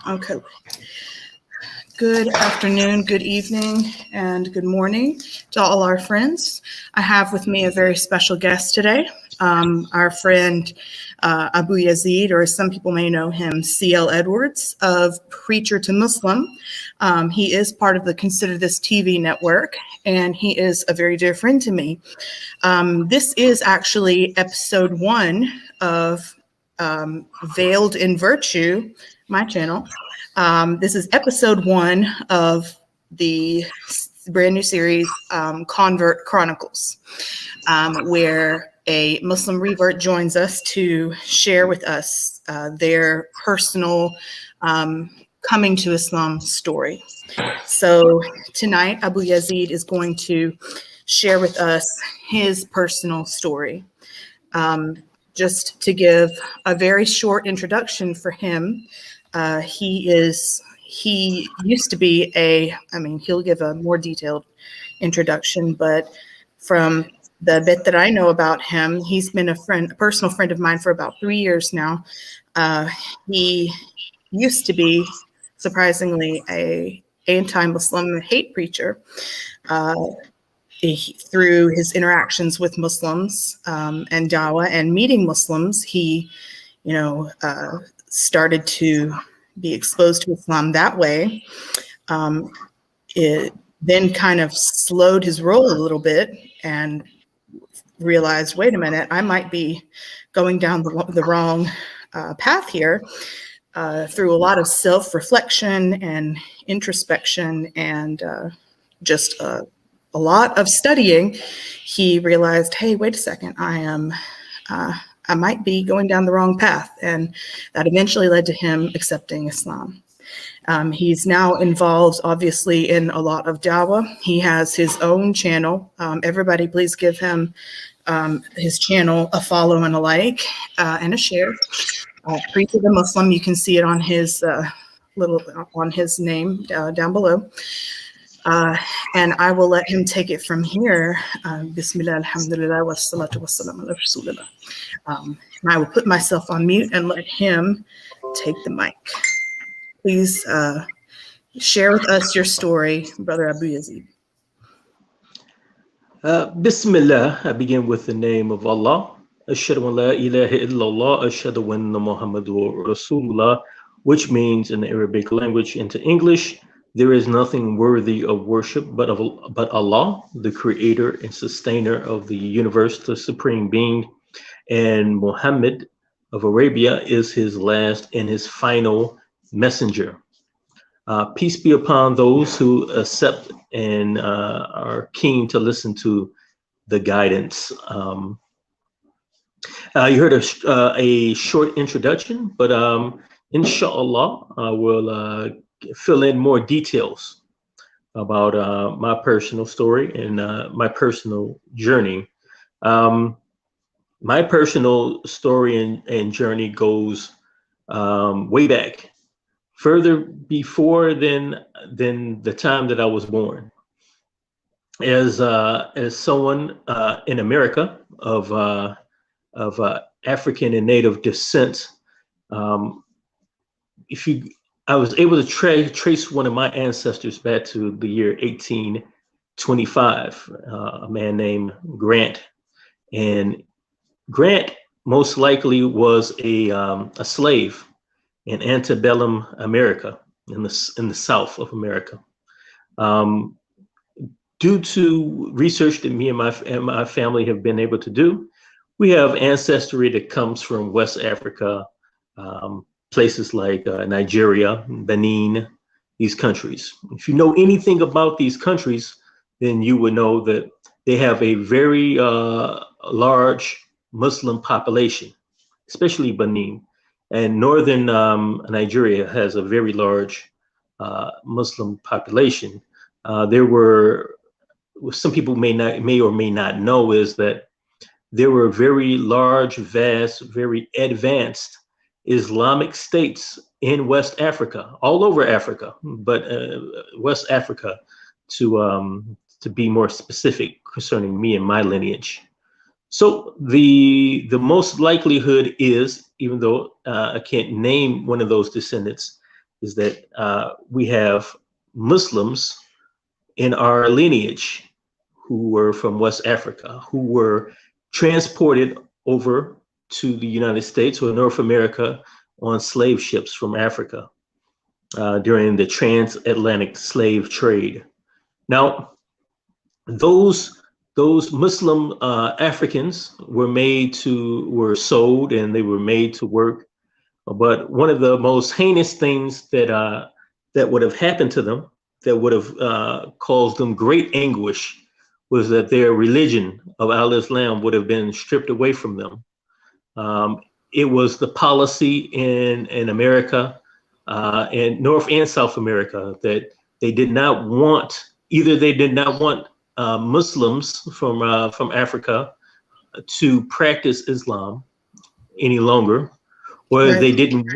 Okay. Good afternoon, good evening, and good morning to all our friends. I have with me a very special guest today, our friend Abu Yazid, or as some people may know him, C.L. Edwards of Preacher to Muslim. He is part of the Consider This TV network, and he is a very dear friend to me. This is actually episode 1 of Veiled in Virtue, my channel. This is episode 1 of the brand new series, Convert Chronicles, where a Muslim revert joins us to share with us their personal coming to Islam story. So tonight, Abu Yazid is going to share with us his personal story. Just to give a very short introduction for him, he used to be he'll give a more detailed introduction, but from the bit that I know about him, he's been a personal friend of mine for about 3 years now. He used to be, surprisingly, a anti-Muslim hate preacher. Through his interactions with Muslims and Dawah and meeting Muslims, he, started to be exposed to Islam that way. It then kind of slowed his roll a little bit and realized, wait a minute, I might be going down the wrong path here. Through a lot of self-reflection and introspection and just a lot of studying, he realized, hey, wait a second, I might be going down the wrong path. And that eventually led to him accepting Islam. He's now involved, obviously, in a lot of dawah. He has his own channel. Everybody, please give him his channel a follow and a like and a share. Preacher the Muslim, you can see it on his on his name down below. And I will let him take it from here. Bismillah, alhamdulillah, wassalatu wassalamu ala rasulillah. And I will put myself on mute and let him take the mic. Please share with us your story, Brother Abu Yazid. Bismillah, I begin with the name of Allah. Ashhadu an la ilaha illallah, ashhadu anna Muhammadur Rasulullah, which means in the Arabic language into English, there is nothing worthy of worship but Allah, the creator and sustainer of the universe, the supreme being, and Muhammad of Arabia is his last and his final messenger. Peace be upon those who accept and are keen to listen to the guidance. You heard a short introduction, but inshallah, I will fill in more details about my personal story and my personal journey. My personal story and journey goes way back, further before than the time that I was born. As someone in America of African and Native descent, I was able to trace one of my ancestors back to the year 1825, a man named Grant. And Grant most likely was a slave in antebellum America, in the South of America. Due to research that me and my family have been able to do, we have ancestry that comes from West Africa, places like Nigeria, Benin, these countries. If you know anything about these countries, then you would know that they have a very large Muslim population, especially Benin. And northern Nigeria has a very large Muslim population. There were, some people may or may not know, is that there were very large, vast, very advanced Islamic states in West Africa, all over Africa, but West Africa to be more specific concerning me and my lineage. So the most likelihood is, even though I can't name one of those descendants, is that we have Muslims in our lineage who were from West Africa, who were transported over to the United States or North America on slave ships from Africa during the transatlantic slave trade. Now, those Muslim Africans were sold and they were made to work. But one of the most heinous things that would have happened to them, that would have caused them great anguish, was that their religion of Al-Islam would have been stripped away from them. It was the policy in America, in North and South America, that they did not want, either they did not want Muslims from Africa to practice Islam any longer, or Right. they didn't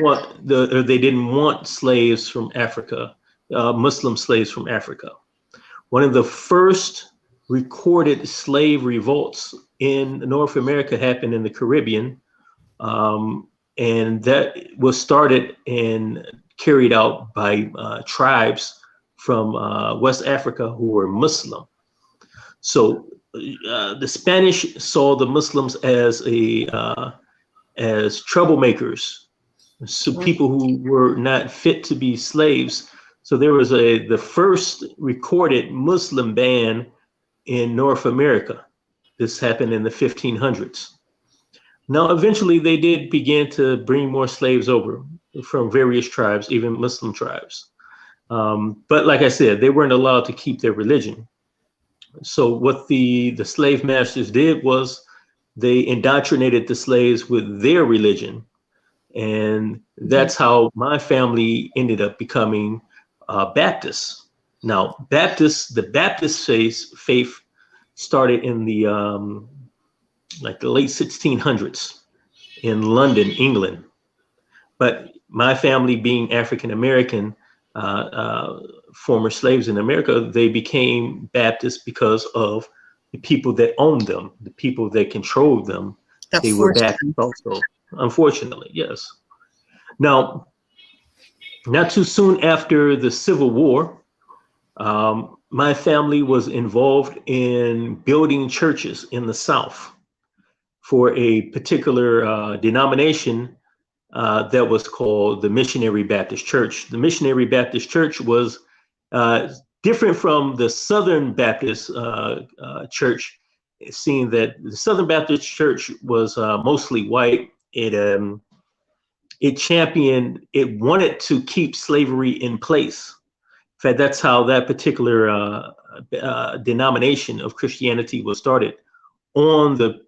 want slaves from Africa, Muslim slaves from Africa. One of the first recorded slave revolts in North America happened in the Caribbean, and that was started and carried out by tribes from West Africa who were Muslim. So the Spanish saw the Muslims as troublemakers, so people who were not fit to be slaves. So there was the first recorded Muslim ban in North America. This happened in the 1500s. Now, eventually they did begin to bring more slaves over from various tribes, even Muslim tribes. But like I said, they weren't allowed to keep their religion. So what the slave masters did was they indoctrinated the slaves with their religion. And that's how my family ended up becoming Baptists. Now, the Baptist faith started in the late 1600s in London, England. But my family being African American, former slaves in America, they became Baptists because of the people that owned them, the people that controlled them. They were Baptists also, unfortunately, yes. Now, not too soon after the Civil War, my family was involved in building churches in the South for a particular denomination that was called the Missionary Baptist Church. The Missionary Baptist Church was different from the Southern Baptist Church, seeing that the Southern Baptist Church was mostly white. It wanted to keep slavery in place. In fact, that's how that particular denomination of Christianity was started, on the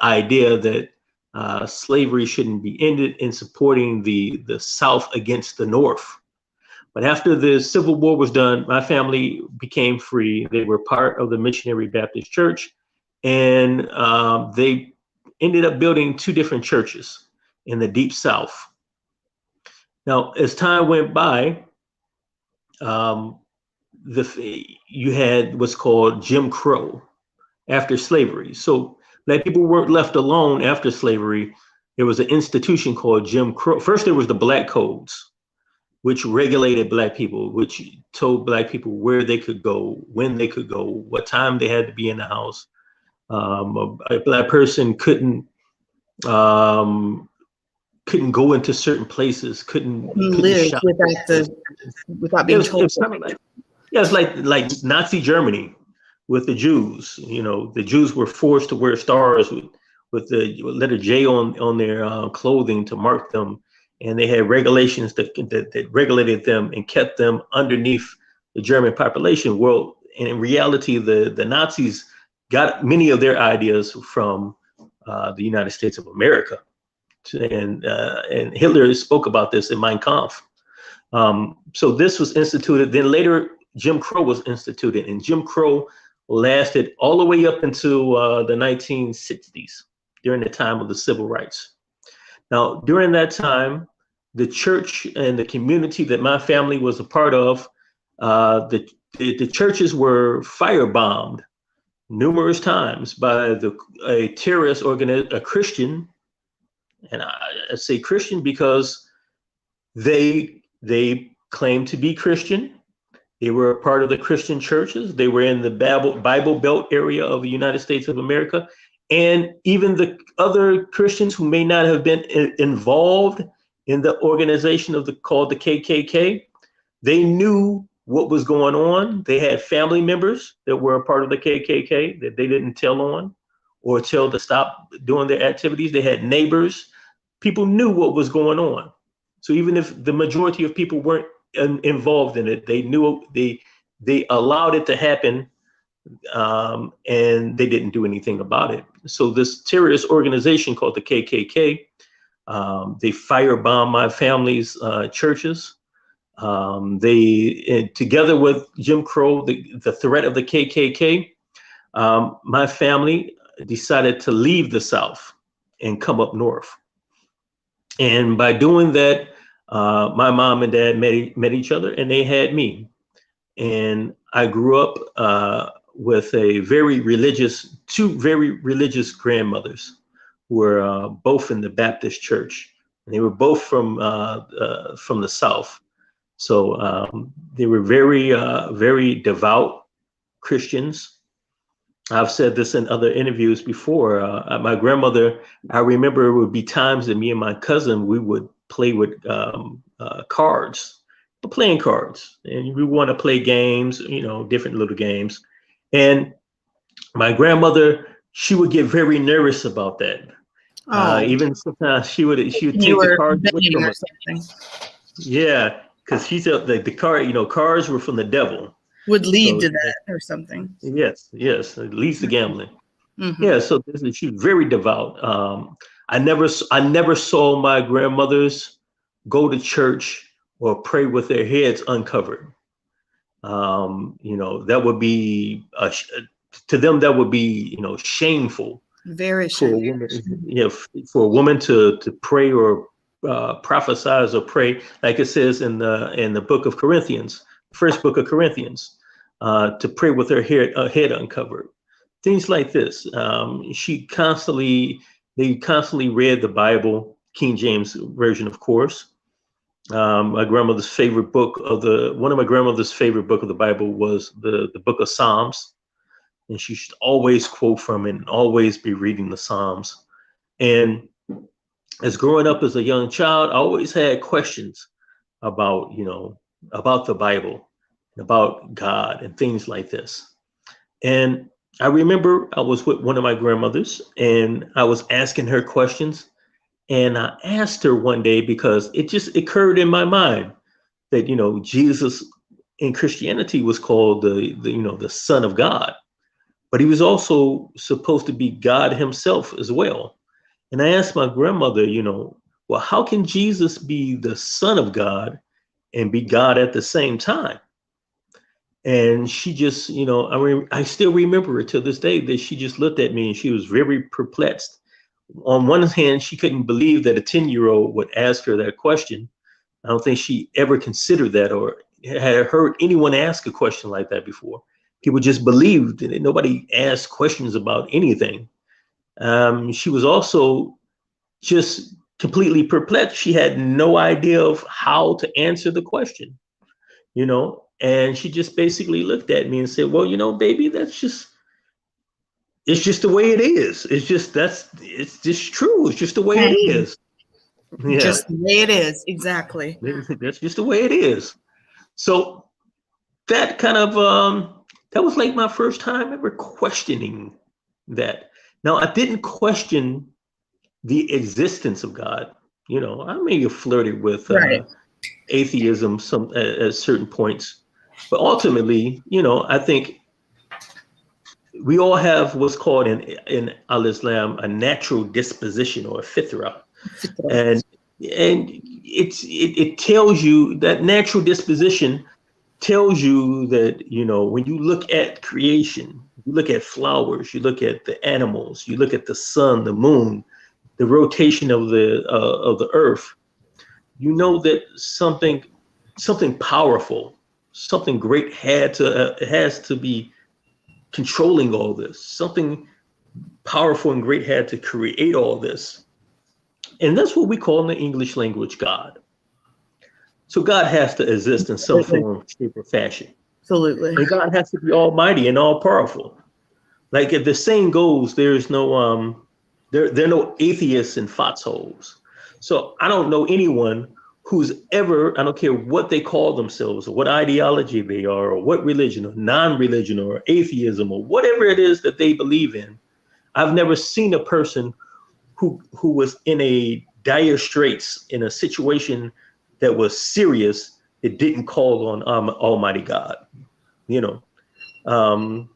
idea that slavery shouldn't be ended, in supporting the South against the North. But after the Civil War was done, my family became free. They were part of the Missionary Baptist Church, and they ended up building two different churches in the Deep South. Now, as time went by, you had what's called Jim Crow after slavery. So Black people weren't left alone after slavery. There was an institution called Jim Crow. First, there was the Black Codes, which regulated Black people, which told Black people where they could go, when they could go, what time they had to be in the house. A Black person couldn't go into certain places, couldn't live shop without being told. It's like Nazi Germany with the Jews. You know, the Jews were forced to wear stars with the letter J on their clothing to mark them, and they had regulations that regulated them and kept them underneath the German population. Well, and in reality, the Nazis got many of their ideas from the United States of America, and Hitler spoke about this in Mein Kampf. So this was instituted. Then later, Jim Crow was instituted, and Jim Crow lasted all the way up into the 1960s, during the time of the civil rights. Now, during that time, the church and the community that my family was a part of, the churches were firebombed numerous times by a terrorist organization, a Christian, and I say Christian because They claimed to be Christian. They were a part of the Christian churches. They were in the Bible Belt area of the United States of America. And even the other Christians who may not have been involved in the organization called the KKK, they knew what was going on. They had family members that were a part of the KKK that they didn't tell on or tell to stop doing their activities. They had neighbors. People knew what was going on. So even if the majority of people weren't involved in it, they knew they allowed it to happen, and they didn't do anything about it. So this terrorist organization called the KKK, they firebombed my family's churches. Together with Jim Crow, the threat of the KKK, my family decided to leave the South and come up north. And by doing that, my mom and dad met each other, and they had me. And I grew up with two very religious grandmothers who were both in the Baptist church, and they were both from the South. So they were very devout Christians. I've said this in other interviews before. My grandmother, I remember it would be times that me and my cousin, we would play with cards, playing cards, and we want to play games, different little games. And my grandmother, she would get very nervous about that. Even sometimes she would take the cards away from us. Yeah, because she said the card, cards were from the devil. Would lead to that or something. Yes, it leads to gambling. Mm-hmm. Yeah, so she's very devout. I never saw my grandmothers go to church or pray with their heads uncovered. That would be to them. That would be shameful. Very shameful. For a woman to pray or prophesize or pray, like it says in the book of Corinthians, first book of Corinthians, to pray with her head uncovered. Things like this. They constantly read the Bible, King James Version, of course. One of my grandmother's favorite book of the Bible was the book of Psalms. And she should always quote from it and always be reading the Psalms. And as growing up as a young child, I always had questions about the Bible, about God and things like this. And I remember I was with one of my grandmothers and I was asking her questions. And I asked her one day, because it just occurred in my mind that, Jesus in Christianity was called the Son of God, but he was also supposed to be God himself as well. And I asked my grandmother, well, how can Jesus be the Son of God and be God at the same time? And she just, I still remember it to this day that she just looked at me and she was very perplexed. On one hand, she couldn't believe that a 10-year-old would ask her that question. I don't think she ever considered that or had heard anyone ask a question like that before. People just believed that nobody asked questions about anything. She was also just completely perplexed. She had no idea of how to answer the question, and she just basically looked at me and said, well, baby, it's just the way it is. It's just true. It's just the way it is. Yeah. Just the way it is. Exactly. That's just the way it is. So that kind of, that was like my first time ever questioning that. Now, I didn't question the existence of God. I may have flirted with atheism at certain points, but ultimately, I think we all have what's called in Al-Islam a natural disposition, or a fitra, and it tells you that natural disposition tells you that when you look at creation, you look at flowers, you look at the animals, you look at the sun, the moon, the rotation of the earth, that something powerful, something great has to be controlling all this. Something powerful and great had to create all this. And that's what we call in the English language God. So God has to exist in some Absolutely. form, shape, or fashion. Absolutely. And God has to be almighty and all powerful. Like if the saying goes, there's no there are no atheists in foxholes. So I don't know anyone who's ever, I don't care what they call themselves or what ideology they are or what religion or non-religion or atheism or whatever it is that they believe in. I've never seen a person who was in a dire straits in a situation that was serious that didn't call on Almighty God. You know, um,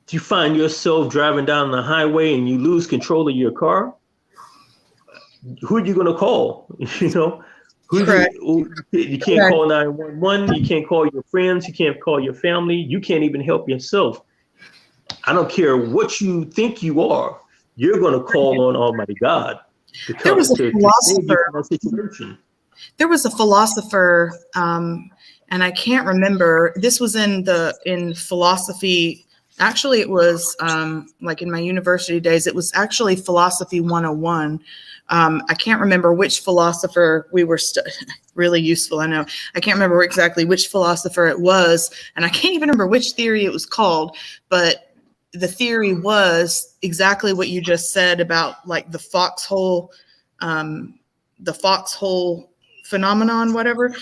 do you find yourself driving down the highway and you lose control of your car? Who are you going to call? You know, Correct. you can't Correct. call 911. You can't call your friends. You can't call your family. You can't even help yourself. I don't care what you think you are. You're going to call on Almighty God to There come was a to save you philosopher. from that situation. There was a philosopher, and I can't remember. This was in philosophy. Actually, it was like in my university days. It was actually philosophy 101. I can't remember which philosopher we were really useful. I know I can't remember exactly which philosopher it was, and I can't even remember which theory it was called. But the theory was exactly what you just said about like the foxhole phenomenon, whatever.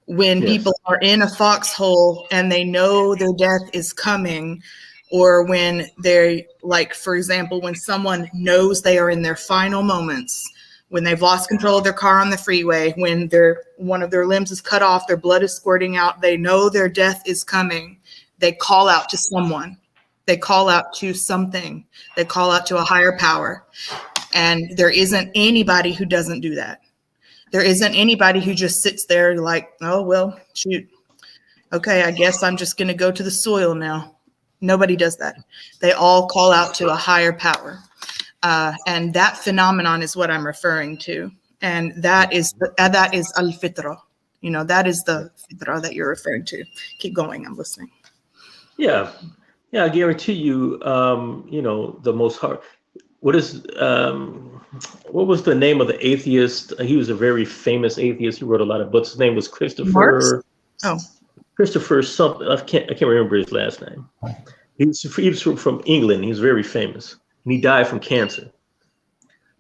When Yes. people are in a foxhole and they know their death is coming, or when they, like, for example, when someone knows they are in their final moments, when they've lost control of their car on the freeway, when one of their limbs is cut off, their blood is squirting out, they know their death is coming, they call out to someone. They call out to something. They call out to a higher power. And there isn't anybody who doesn't do that. There isn't anybody who just sits there like, oh, well, shoot. Okay, I guess I'm just going to go to the soil now. Nobody does that. They all call out to a higher power. And that phenomenon is what I'm referring to. And that is al-fitra. You know, that is the fitra that you're referring to. Keep going. I'm listening. Yeah. Yeah. I guarantee you, you know, the most hard. What is what was the name of the atheist? He was a very famous atheist. He wrote a lot of books. His name was Marx? Oh, Christopher something. I can't remember his last name. He was from England. He was very famous, and he died from cancer.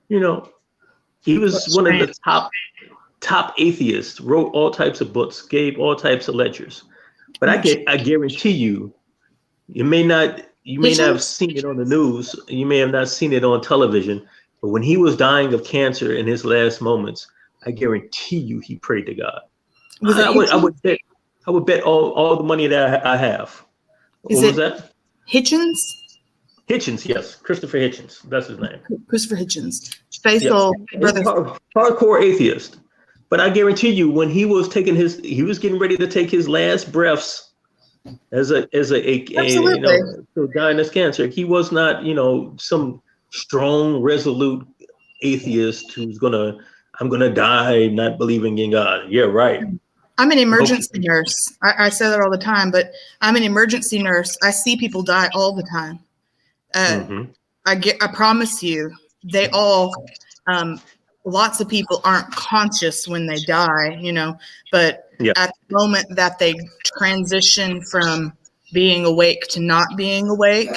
You know, he was that's one of strange. the top atheists. Wrote all types of books, gave all types of lectures. But I guarantee you, you may not have Hitchens? seen it on the news. You may have not seen it on television. But when he was dying of cancer in his last moments, I guarantee you he prayed to God. Was it I Hitchens? would bet all the money that I have. Is What was it that? Hitchens? Hitchens, yes, Christopher Hitchens. That's his name. Christopher Hitchens. Yep, Faithful brother. hardcore atheist. But I guarantee you, when he was he was getting ready to take his last breaths as a you Absolutely. know, to dying of cancer. He was not, you know, some strong, resolute atheist I'm gonna die not believing in God. Yeah, right. I'm an I hope. emergency nurse. I say that all the time, but I'm an emergency nurse. I see people die all the time. Mm-hmm. I promise you, they all, lots of people aren't conscious when they die, you know, but Yeah. at the moment that they transition from being awake to not being awake,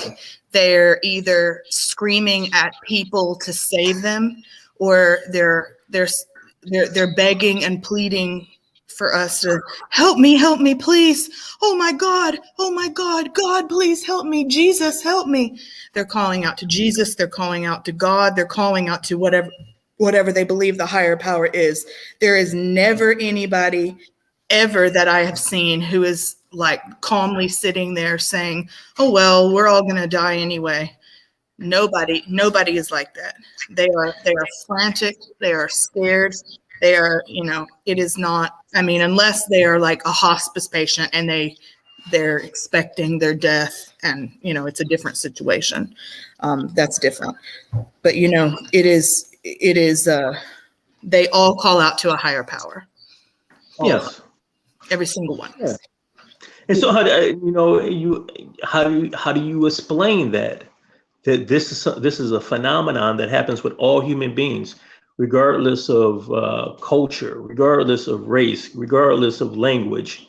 they're either screaming at people to save them, or they're begging and pleading for us to help me, please. Oh my God, God, please help me. Jesus, help me. They're calling out to Jesus. They're calling out to God. They're calling out to whatever they believe the higher power is. There is never anybody ever that I have seen who is like calmly sitting there saying, oh, well, we're all going to die anyway. Nobody is like that. They are frantic. They are scared. They are, you know, it is not, I mean, unless they are like a hospice patient and they're expecting their death, and, you know, it's a different situation. That's different. But, you know, it is, they all call out to a higher power. All of them. Yes. Every single one. Yeah. And so, how do you explain that this is a phenomenon that happens with all human beings? regardless of culture, regardless of race, regardless of language,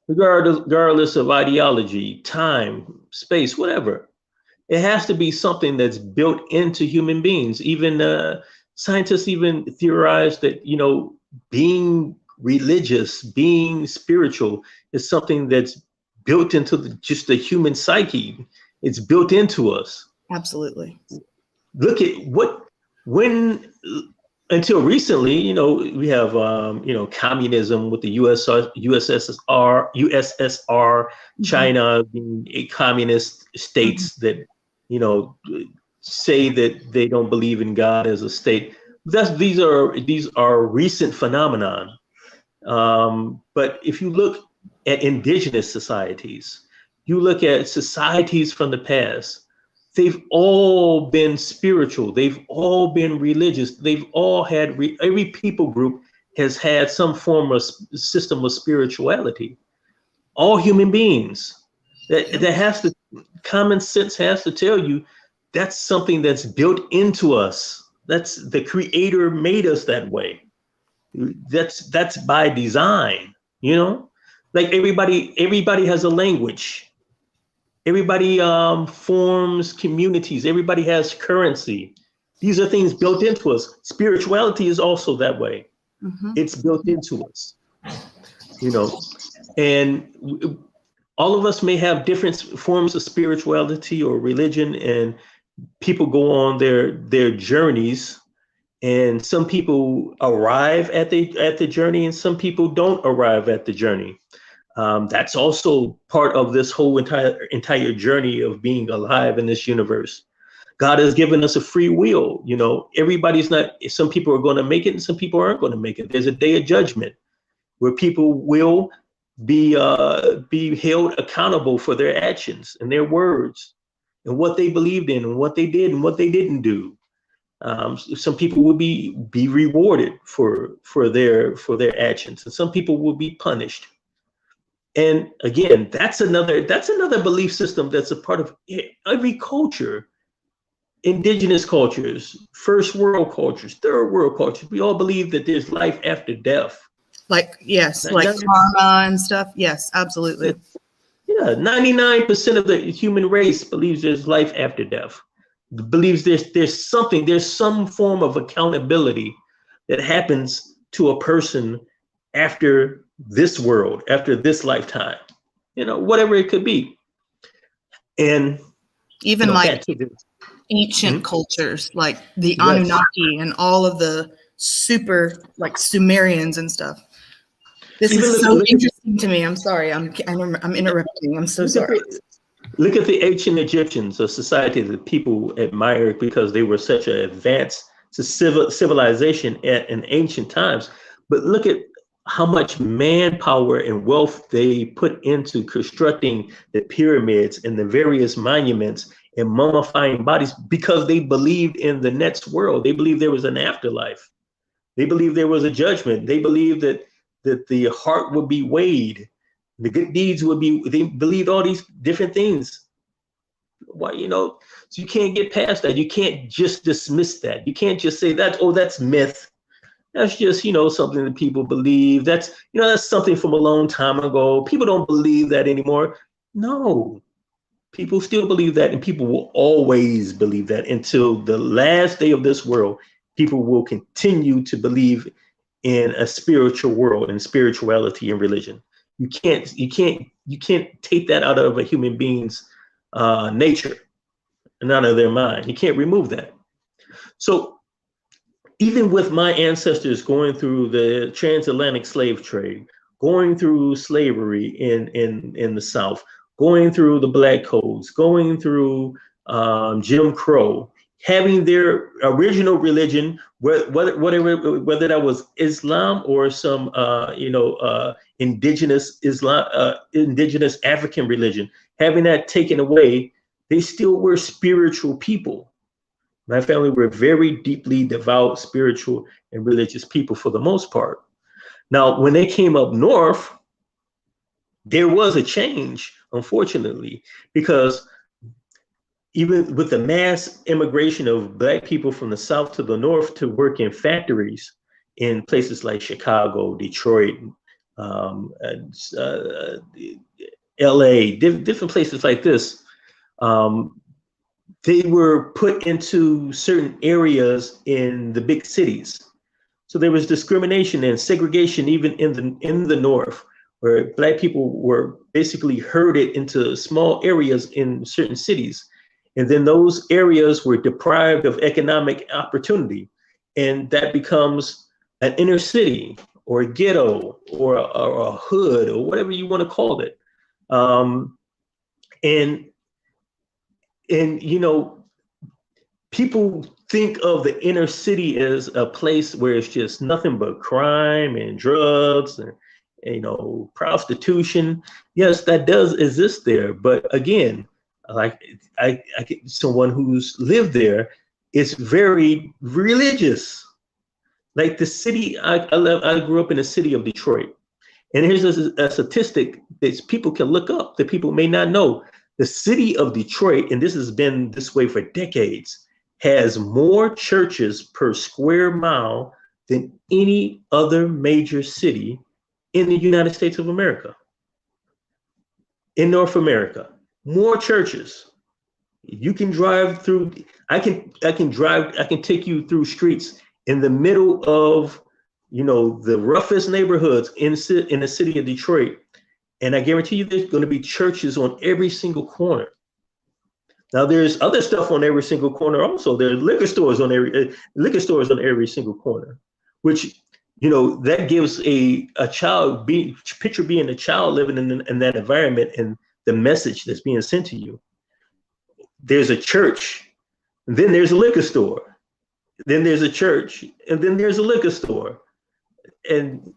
regardless of ideology, time, space, whatever. It has to be something that's built into human beings. Even scientists even theorize that, being religious, being spiritual is something that's built into just the human psyche. It's built into us. Absolutely. Look at when until recently, we have communism with the USSR, China being a communist states that say that they don't believe in God as a state. These are recent phenomenon. But if you look at indigenous societies, you look at societies from the past, they've all been spiritual. They've all been religious. They've all had, every people group has had some form of system of spirituality. All human beings. That has to, common sense has to tell you that's something that's built into us. That's the creator made us that way. That's by design, like everybody has a language. Everybody forms communities. Everybody has currency. These are things built into us. Spirituality is also that way. It's built into us, and all of us may have different forms of spirituality or religion, and people go on their journeys, and some people arrive at the journey, and some people don't arrive at the journey. That's also part of this whole entire journey of being alive in this universe. God has given us a free will. Everybody's not. Some people are going to make it, and some people aren't going to make it. There's a day of judgment where people will be held accountable for their actions and their words and what they believed in and what they did and what they didn't do. Some people will be rewarded for their actions, and some people will be punished. And again, that's another belief system that's a part of every culture. Indigenous cultures, first world cultures, third world cultures. We all believe that there's life after death. Like karma and stuff. Yes, absolutely. Yeah, 99% of the human race believes there's life after death. Believes there's some form of accountability that happens to a person after this world, after this lifetime, whatever it could be. And even ancient cultures, like the Anunnaki and all of the super Sumerians and stuff. This is so interesting to me. I'm sorry. I'm interrupting. I'm so sorry. Look at the ancient Egyptians, a society that people admired because they were such an advanced civilization in ancient times. But look at how much manpower and wealth they put into constructing the pyramids and the various monuments and mummifying bodies, because they believed in the next world. They believed there was an afterlife. They believed there was a judgment. They believed that the heart would be weighed. The good deeds would be, they believed all these different things. Why, so you can't get past that. You can't just dismiss that. You can't just say that's myth. That's just, something that people believe. That's something from a long time ago. People don't believe that anymore. No, people still believe that, and people will always believe that until the last day of this world. People will continue to believe in a spiritual world and spirituality and religion. You can't take that out of a human being's nature and out of their mind. You can't remove that. So even with my ancestors going through the transatlantic slave trade, going through slavery in the South, going through the Black codes, going through Jim Crow, having their original religion, whether that was Islam or some indigenous African religion, having that taken away, they still were spiritual people. My family were very deeply devout, spiritual, and religious people for the most part. Now, when they came up north, there was a change, unfortunately, because even with the mass immigration of Black people from the South to the North to work in factories in places like Chicago, Detroit, and, LA, different places like this, they were put into certain areas in the big cities. So there was discrimination and segregation even in the North, where Black people were basically herded into small areas in certain cities. And then those areas were deprived of economic opportunity. And that becomes an inner city or a ghetto or a hood or whatever you want to call it. And you know, people think of the inner city as a place where it's just nothing but crime and drugs and, you know, prostitution. Yes, that does exist there. But again, like I someone who's lived there, it's very religious. Like the city, I grew up in the city of Detroit. And here's a statistic that people can look up that people may not know. The city of Detroit, and this has been this way for decades, has more churches per square mile than any other major city in the United States of America. In North America, more churches. You can drive through, I can take you through streets in the middle of, you know, the roughest neighborhoods in the city of Detroit. And I guarantee you there's going to be churches on every single corner. Now there's other stuff on every single corner also. There's liquor stores on every single corner, which, you know, that gives a child, picture being a child living in that environment and the message that's being sent to you. There's a church, and then there's a liquor store. Then there's a church, and then there's a liquor store. And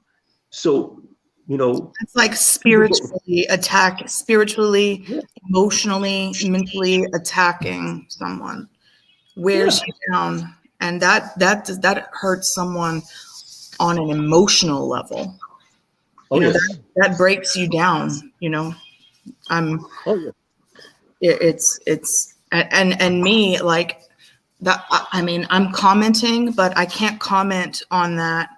so, you know, it's like spiritually, emotionally, mentally attacking someone, wears you down, and that hurts someone on an emotional level. That breaks you down. You know, it's me, like that. I mean, I'm commenting, but I can't comment on that.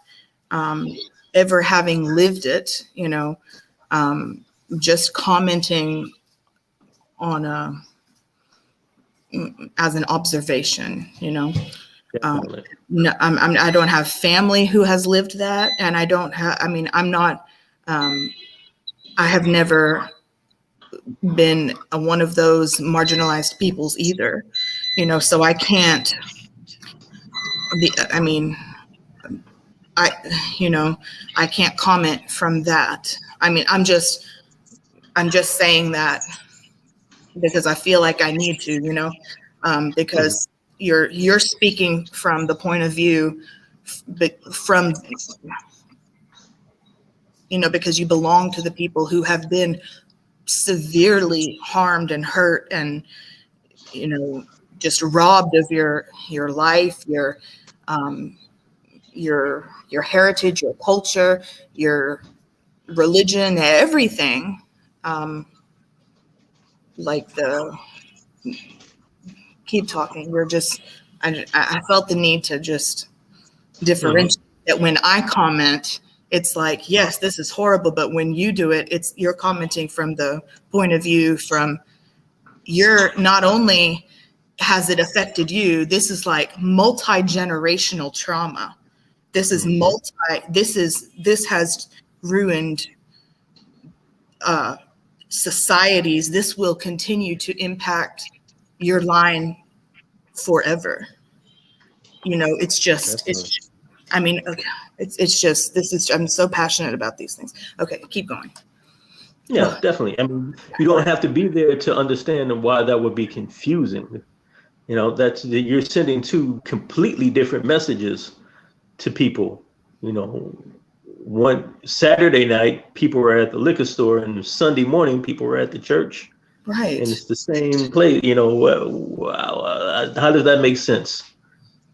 Ever having lived it, you know, just commenting on as an observation, you know. No, I don't have family who has lived that, and I don't have. I mean, I'm not. I have never been one of those marginalized peoples either, you know. So I can't. I mean. I can't comment from that. I mean, I'm just saying that because I feel like I need to, you know, because you're speaking from the point of view from, you know, because you belong to the people who have been severely harmed and hurt and, you know, just robbed of your life, your heritage, your culture, your religion, everything. Keep talking. I felt the need to just differentiate that when I comment, it's like, yes, this is horrible. But when you do it, you're commenting from the point of view from you're not only has it affected you, this is like multi-generational trauma. This is this has ruined societies. This will continue to impact your line forever. You know, it's just, I'm so passionate about these things. Okay, keep going. Yeah, definitely. I mean, you don't have to be there to understand why that would be confusing. You know, you're sending two completely different messages to people. You know, one Saturday night people were at the liquor store, and Sunday morning people were at the church. Right. And it's the same place. You know, how does that make sense?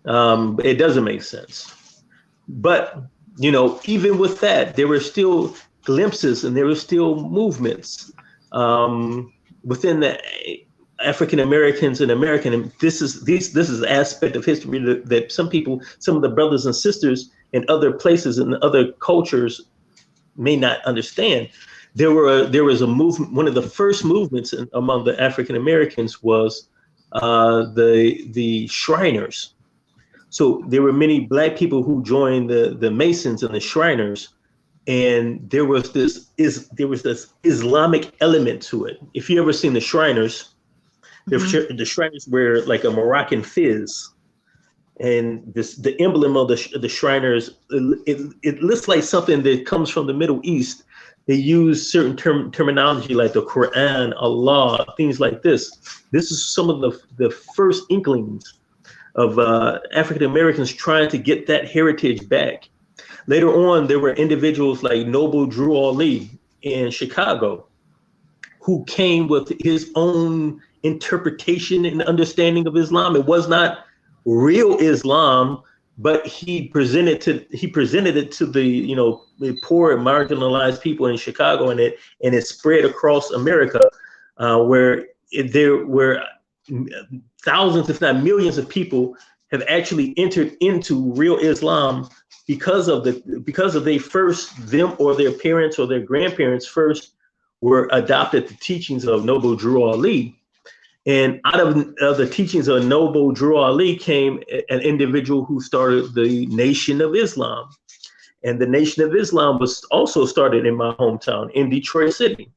It doesn't make sense. But, you know, even with that, there were still glimpses and there were still movements within the African Americans in America, and this is an aspect of history that some of the brothers and sisters in other places and other cultures may not understand. There was a movement. One of the first movements among the African Americans was the Shriners. So there were many Black people who joined the Masons and the Shriners, and there was this Islamic element to it. If you ever seen the Shriners, the Shriners wear like a Moroccan fez, and the emblem of the Shriners, it looks like something that comes from the Middle East. They use certain terminology like the Quran, Allah, things like this. This is some of the first inklings of African Americans trying to get that heritage back. Later on, there were individuals like Noble Drew Ali in Chicago who came with his own interpretation and understanding of Islam. It was not real Islam, but he presented it to the poor and marginalized people in Chicago, and it spread across America, where there were thousands, if not millions, of people have actually entered into real Islam because of they first, them or their parents or their grandparents first were adopted the teachings of Noble Drew Ali. And out of the teachings of Noble Drew Ali came an individual who started the Nation of Islam. And the Nation of Islam was also started in my hometown, in Detroit City.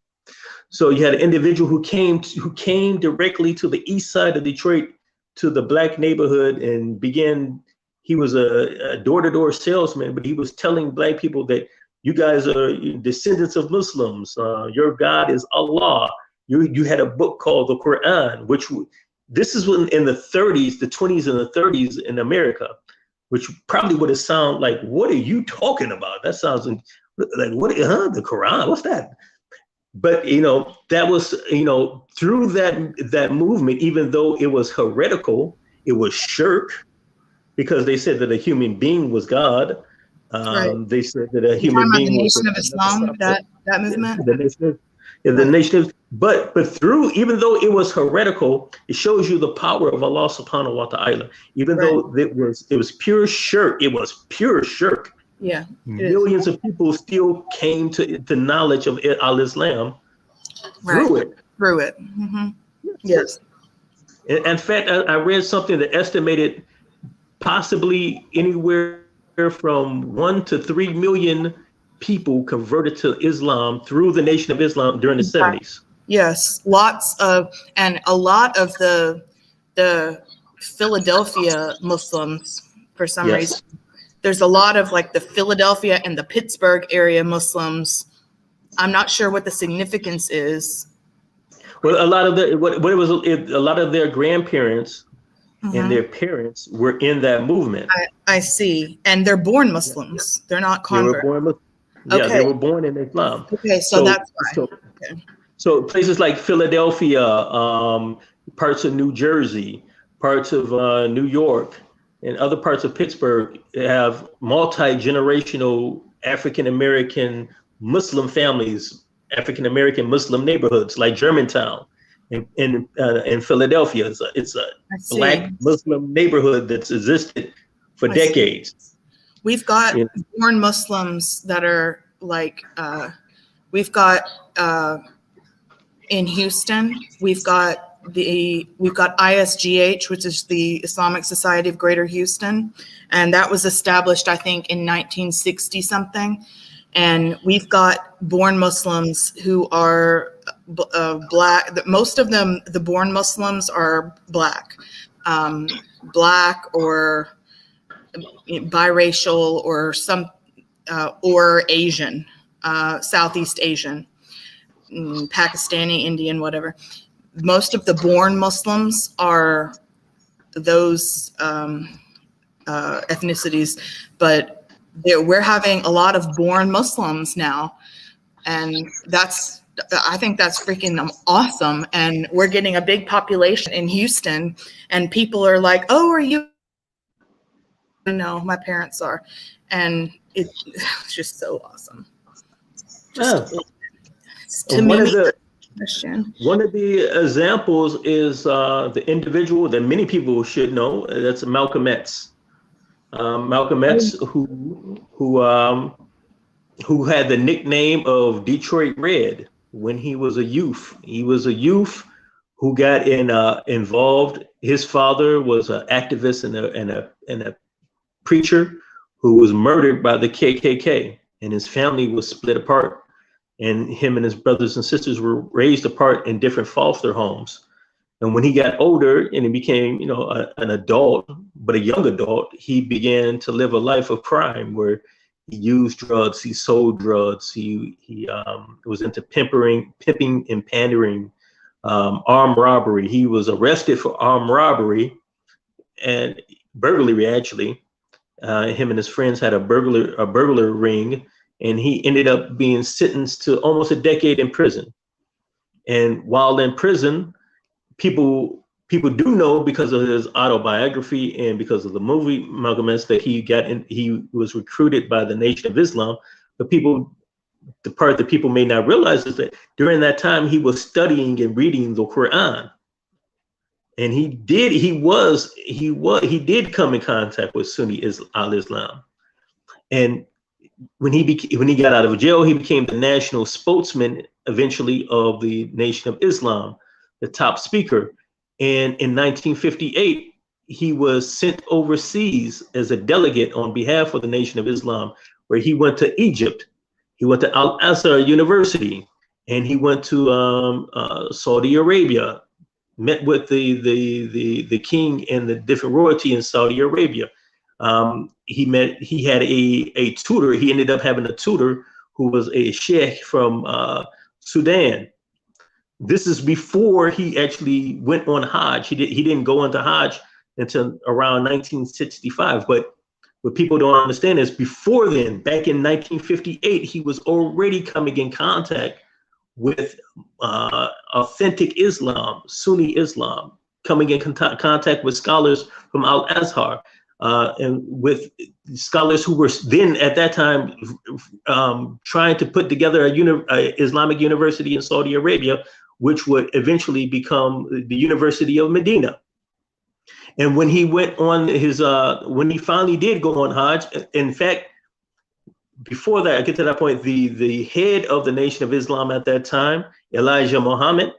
So you had an individual who came directly to the east side of Detroit, to the Black neighborhood, and he was a door-to-door salesman, but he was telling Black people that you guys are descendants of Muslims. Your God is Allah. You had a book called the Quran, this is when in the 30s, the 20s and the 30s in America, which probably would have sounded like, what are you talking about? That sounds like the Quran, what's that? But, that was, through that movement, even though it was heretical, it was shirk, because they said that a human being was God. Right. They said that a human being was the Nation of Islam, that movement. The Nation of, but through, even though it was heretical, it shows you the power of Allah subhanahu wa ta'ala. Even though it was pure shirk, Yeah. Millions of people still came to the knowledge of Al-Islam through it. Mm-hmm. Yes. In fact, I read something that estimated possibly anywhere from 1 to 3 million people converted to Islam through the Nation of Islam during the 70s. Yes, a lot of the Philadelphia Muslims, for some reason. There's a lot of like the Philadelphia and the Pittsburgh area Muslims. I'm not sure what the significance is. Well, a lot of a lot of their grandparents and their parents were in that movement. I see, and they're born Muslims. They're not converts. They were born in Islam. Okay, so that's why. So places like Philadelphia, parts of New Jersey, parts of New York, and other parts of Pittsburgh have multi-generational African-American Muslim families, African-American Muslim neighborhoods like Germantown in Philadelphia. It's a Black Muslim neighborhood that's existed for decades. We've got born Muslims that are like, we've got in Houston, we've got ISGH, which is the Islamic Society of Greater Houston, and that was established, I think, in 1960 something. And we've got born Muslims who are Black. Most of them, the born Muslims, are Black, Black or biracial or Asian, Southeast Asian, Pakistani, Indian, whatever. Most of the born Muslims are those ethnicities, but we're having a lot of born Muslims now, and I think that's freaking awesome. And we're getting a big population in Houston, and people are like, "Oh, are you?" No, my parents are, and it's just so awesome. To me, Christian. One of the examples is the individual that many people should know. That's Malcolm X. Malcolm X, who had the nickname of Detroit Red when he was a youth. He was a youth who got involved. His father was an activist and a preacher who was murdered by the KKK, and his family was split apart. And him and his brothers and sisters were raised apart in different foster homes. And when he got older and he became, an adult, but a young adult, he began to live a life of crime where he used drugs, he sold drugs, he was into pimping and pandering, armed robbery. He was arrested for armed robbery and burglary, actually. Him and his friends had a burglar ring, and he ended up being sentenced to almost a decade in prison. And while in prison, people do know because of his autobiography and because of the movie Malcolm X that he was recruited by the Nation of Islam. But the part that people may not realize is that during that time he was studying and reading the Quran. And he did come in contact with Sunni al-Islam. And when he got out of jail, he became the national spokesman eventually of the Nation of Islam, the top speaker. And in 1958, he was sent overseas as a delegate on behalf of the Nation of Islam, where he went to Egypt, he went to Al-Azhar University, and he went to Saudi Arabia, met with the king and the different royalty in Saudi Arabia. He had a tutor. He ended up having a tutor who was a sheikh from Sudan. This is before he actually went on Hajj. He didn't go into Hajj until around 1965. But what people don't understand is before then, back in 1958, he was already coming in contact with authentic Islam, Sunni Islam, coming in contact with scholars from Al-Azhar, and with scholars who were then at that time trying to put together a Islamic university in Saudi Arabia, which would eventually become the University of Medina. And when he went on when he finally did go on Hajj, in fact, before that, I get to that point, the head of the Nation of Islam at that time, Elijah Muhammad,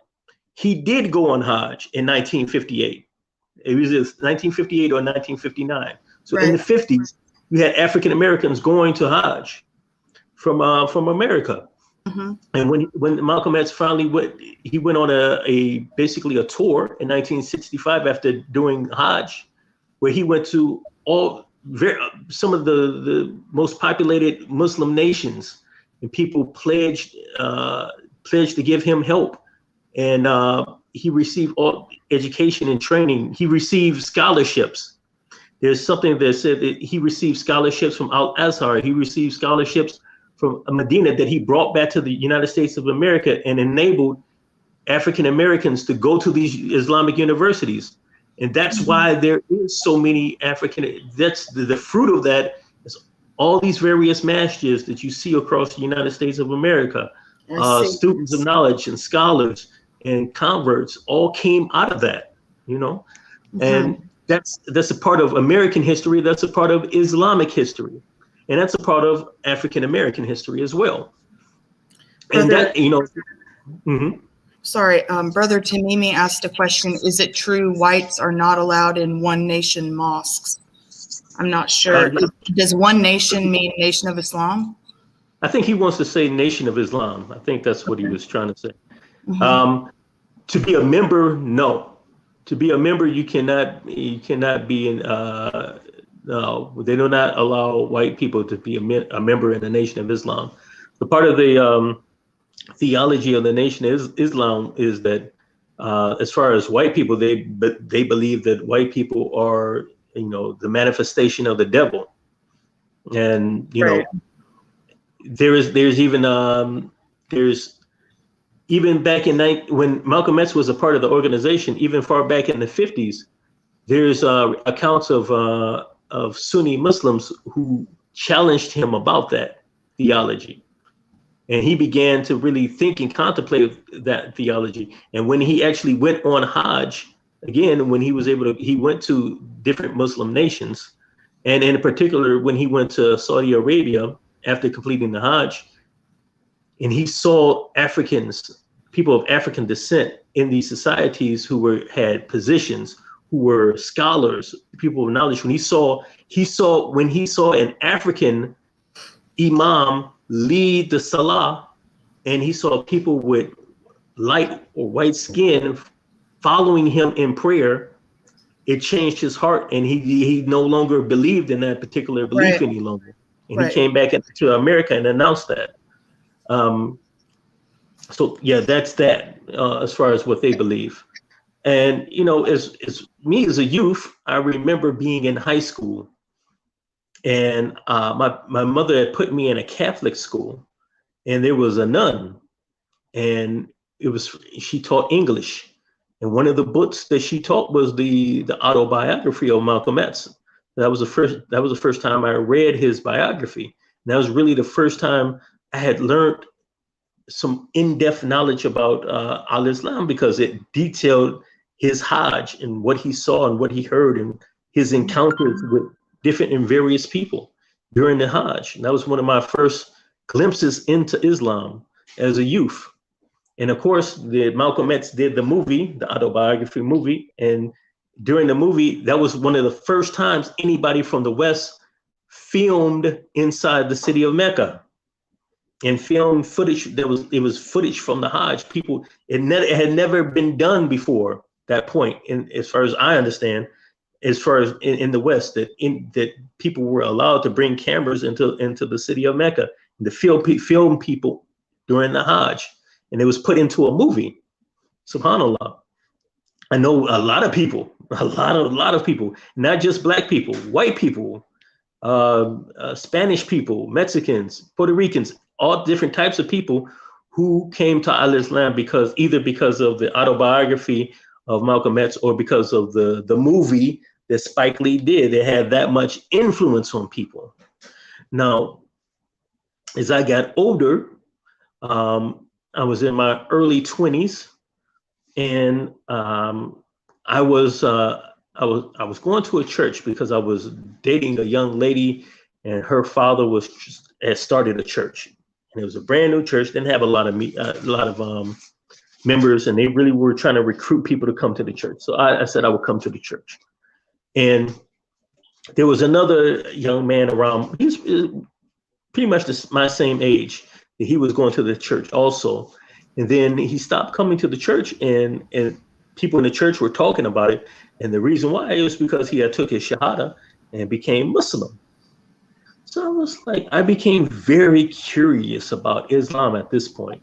he did go on Hajj in 1958. It was 1958 or 1959. So right. In the 50s, you had African Americans going to Hajj from America. Mm-hmm. And when Malcolm X finally went on basically a tour in 1965 after doing Hajj, where he went to some of the most populated Muslim nations, and people pledged to give him help, and he received all education and training. He received scholarships. There's something that said that he received scholarships from Al-Azhar. He received scholarships from Medina that he brought back to the United States of America and enabled African Americans to go to these Islamic universities. And that's why there is so many that's the fruit of that is all these various masjids that you see across the United States of America. Students of knowledge and scholars and converts all came out of that, and that's a part of American history. That's a part of Islamic history, and that's a part of African American history as well. And that, mm-hmm. Sorry, Brother Tamimi asked a question. Is it true whites are not allowed in One Nation mosques? I'm not sure. Does One Nation mean Nation of Islam? I think he wants to say Nation of Islam. I think that's what he was trying to say. Mm-hmm. To be a member, no. To be a member, you cannot be in, no, they do not allow white people to be a member in the Nation of Islam. So part of the theology of the Nation of Islam is that as far as white people, they believe that white people are, the manifestation of the devil. And, right. There's even back in when Malcolm X was a part of the organization, even far back in the 50s, there's accounts of Sunni Muslims who challenged him about that theology. And he began to really think and contemplate that theology. And when he actually went on Hajj, again, when he was able to, he went to different Muslim nations. And in particular, when he went to Saudi Arabia after completing the Hajj, and he saw Africans, people of African descent in these societies who had positions, who were scholars, people of knowledge. When he saw an African imam lead the salah, and he saw people with light or white skin following him in prayer, it changed his heart, and he no longer believed in that particular belief any longer. And he came back to America and announced that. So yeah, that's that as far as what they believe. And as me as a youth, I remember being in high school, and my mother had put me in a Catholic school, and there was a nun, and she taught English, and one of the books that she taught was the autobiography of Malcolm X. That was the first time I read his biography. And that was really the first time I had learned some in-depth knowledge about al-Islam, because it detailed his Hajj and what he saw and what he heard and his encounters with different and various people during the Hajj. And that was one of my first glimpses into Islam as a youth. And of course, Malcolm X did the movie, the autobiography movie. And during the movie, that was one of the first times anybody from the West filmed inside the city of Mecca and filmed footage. It was footage from the Hajj. It had never been done before that point. And as far as I understand, as far as in the West, that people were allowed to bring cameras into the city of Mecca and to film people during the Hajj. And it was put into a movie. SubhanAllah. I know a lot of people, not just black people, white people, Spanish people, Mexicans, Puerto Ricans, all different types of people who came to al-Islam either because of the autobiography of Malcolm X or because of the movie that Spike Lee did. It had that much influence on people. Now, as I got older, I was in my early 20s, and I was going to a church because I was dating a young lady, and her father had started a church, and it was a brand new church. Didn't have a lot of members, and they really were trying to recruit people to come to the church. So I said I would come to the church, and there was another young man around. He was pretty much my same age. He was going to the church also. And then he stopped coming to the church, and people in the church were talking about it. And the reason why was because he had took his Shahada and became Muslim. So I became very curious about Islam at this point.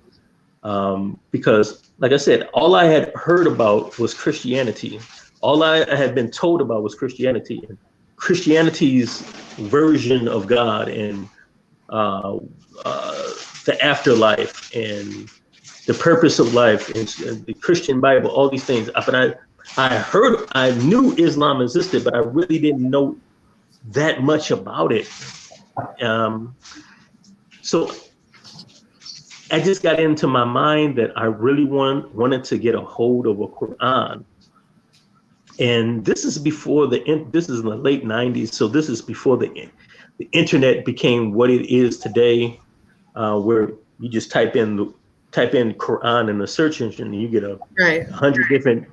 Because like I said, all I had heard about was Christianity. All I had been told about was Christianity, and Christianity's version of God, and the afterlife, and the purpose of life, and the Christian Bible, all these things. But I knew Islam existed, but I really didn't know that much about it. So I just got into my mind that I really wanted to get a hold of a Quran. And this is this is in the late 90s. So this is before the internet became what it is today, where you just type in Quran in the search engine, and you get 100 different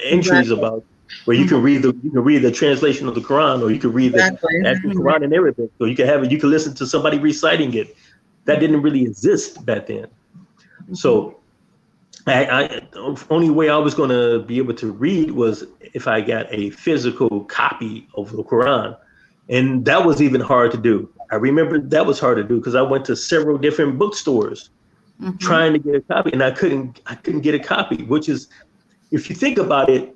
entries about where you can read the translation of the Quran, or you can read the actual Quran in Arabic, or you can listen to somebody reciting it. That didn't really exist back then. So the only way I was going to be able to read was if I got a physical copy of the Quran. And that was even hard to do. I remember that was hard to do because I went to several different bookstores trying to get a copy, and I couldn't get a copy, which is, if you think about it,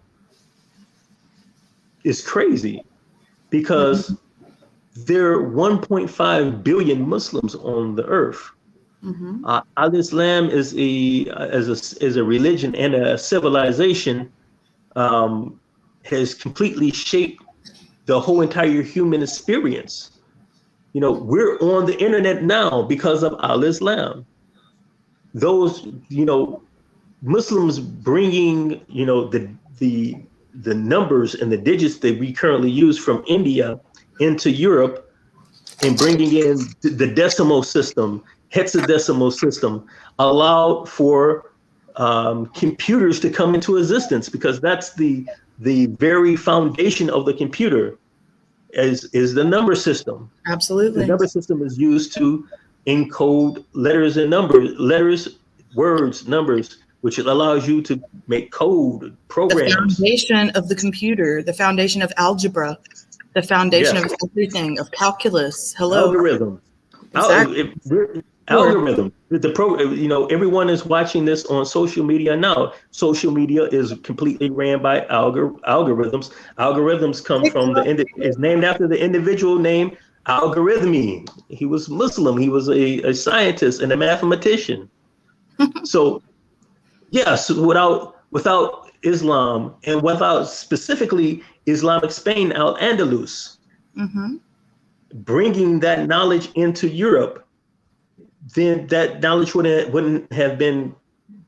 is crazy, because there are 1.5 billion Muslims on the earth. Al-Islam is a religion and a civilization, has completely shaped the whole entire human experience. We're on the internet now because of Al-Islam. those, Muslims bringing, the numbers and the digits that we currently use from India into Europe and bringing in the decimal system, hexadecimal system, allowed for computers to come into existence, because that's the very foundation of the computer is the number system. Absolutely. The number system is used to encode letters and numbers, words, numbers, which allows you to make code, programs. The foundation of the computer, the foundation of algebra, the foundation of everything, of calculus. Hello. Algorithm. Exactly. Algorithm. Everyone is watching this on social media now. Social media is completely ran by algorithms. Algorithms come from it's named after the individual named Algorithmi. He was Muslim. He was a scientist and a mathematician. So, yes, without Islam and without specifically Islamic Spain, Al-Andalus, bringing that knowledge into Europe, then that knowledge wouldn't have been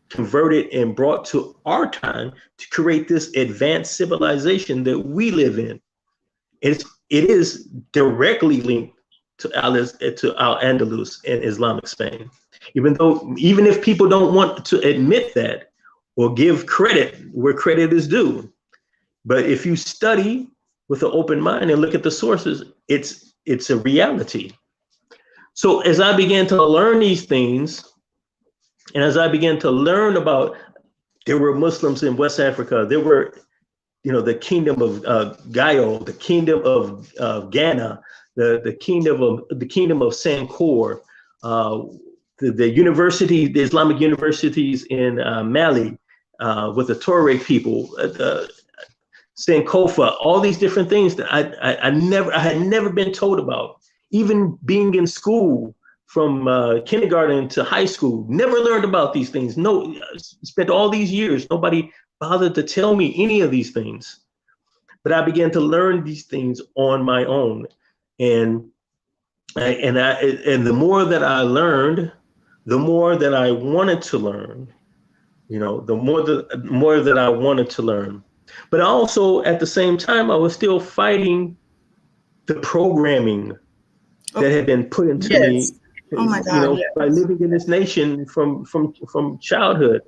converted and brought to our time to create this advanced civilization that we live in. It is directly linked to Al-Andalus and Islamic Spain. Even if people don't want to admit that or give credit where credit is due. But if you study with an open mind and look at the sources, it's a reality. So as I began to learn these things, and as I began to learn about, there were Muslims in West Africa, there were, the kingdom of Gayo, the kingdom of Ghana, the kingdom of Sankor, the Islamic universities in Mali with the Tuareg people, Sankofa, all these different things that I had never been told about. Even being in school from kindergarten to high school, never learned about these things. No, spent all these years, nobody bothered to tell me any of these things. But I began to learn these things on my own, and the more that I learned, the more that I wanted to learn. The more that I wanted to learn. But also at the same time, I was still fighting the programming that had been put into me, by living in this nation from childhood.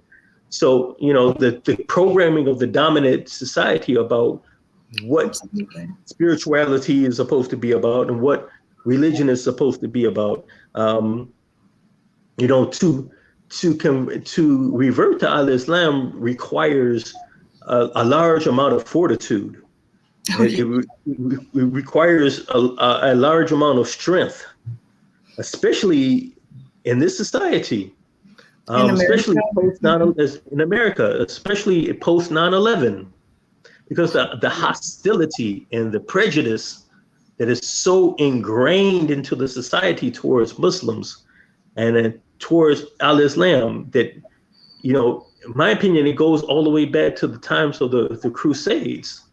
So, the programming of the dominant society about what spirituality is supposed to be about and what religion is supposed to be about. To revert to al-Islam requires a large amount of fortitude. It requires a large amount of strength, especially in this society, especially in America, especially post 9/11, because the hostility and the prejudice that is so ingrained into the society towards Muslims and towards al-Islam that, in my opinion, it goes all the way back to the times of the Crusades.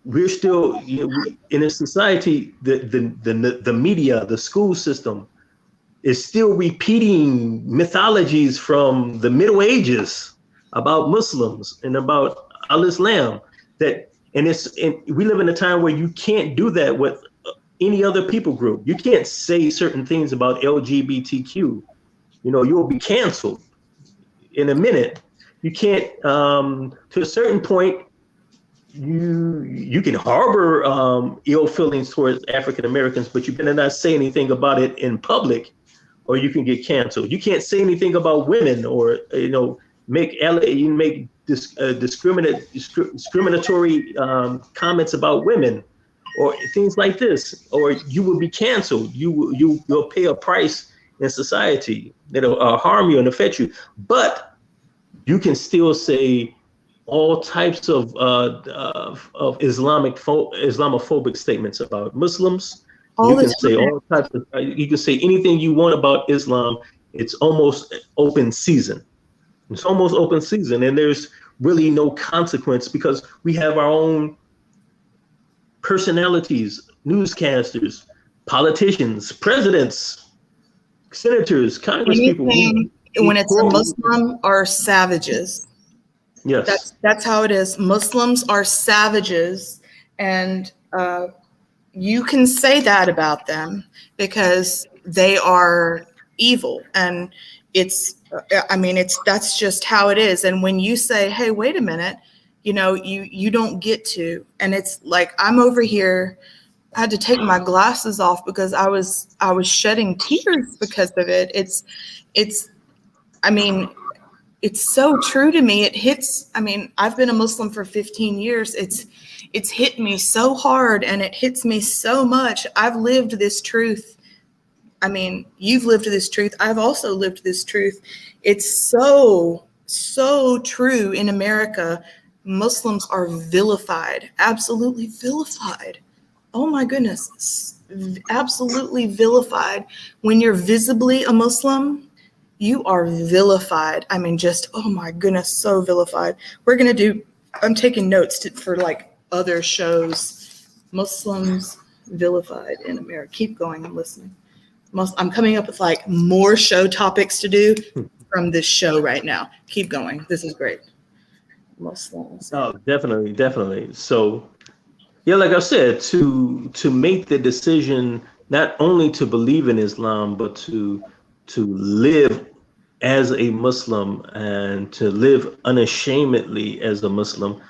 We're still in a society, the media, the school system is still repeating mythologies from the Middle Ages about Muslims and about al-Islam. And we live in a time where you can't do that with any other people group. You can't say certain things about LGBTQ. You'll be canceled in a minute. You can't, to a certain point, you can harbor ill feelings towards African Americans, but you better not say anything about it in public, or you can get canceled. You can't say anything about women, or make discriminatory comments about women, or things like this, or you will be canceled. You'll pay a price in society that'll harm you and affect you. But you can still say all types of Islamophobic statements about Muslims. You can say all types of. You can say anything you want about Islam. It's almost open season. It's almost open season, and there's really no consequence because we have our own personalities, newscasters, politicians, presidents, senators, Congress people Anything who when it's a Muslim are savages. yes, That's how it is. Muslims are savages, and you can say that about them because they are evil, and that's just how it is. And when you say, hey, wait a minute, you don't get to, and it's like, I'm over here, I had to take my glasses off because I was shedding tears because of it. It's I mean, it's so true to me. It hits, I've been a Muslim for 15 years. It's hit me so hard, and it hits me so much. I've lived this truth. You've lived this truth. I've also lived this truth. It's so, so true in America. Muslims are vilified, absolutely vilified. Oh my goodness, absolutely vilified. When you're visibly a Muslim, you are vilified. Oh my goodness, so vilified. I'm taking notes for like other shows. Muslims vilified in America. Keep going, I'm listening. I'm coming up with like more show topics to do from this show right now. Keep going. This is great. Muslims. oh, definitely. So, yeah, like I said, to make the decision not only to believe in Islam, but to live as a Muslim and to live unashamedly as a Muslim.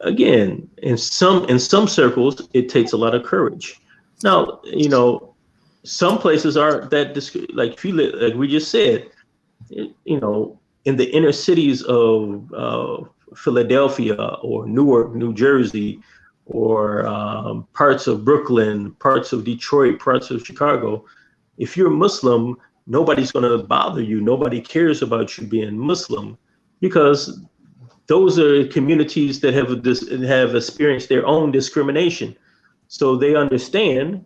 Again, in some circles, it takes a lot of courage. Now, some places are that, like if you live, like we just said, in the inner cities of Philadelphia or Newark, New Jersey, or parts of Brooklyn, parts of Detroit, parts of Chicago, if you're Muslim, nobody's going to bother you. Nobody cares about you being Muslim, because those are communities that have experienced their own discrimination. So they understand,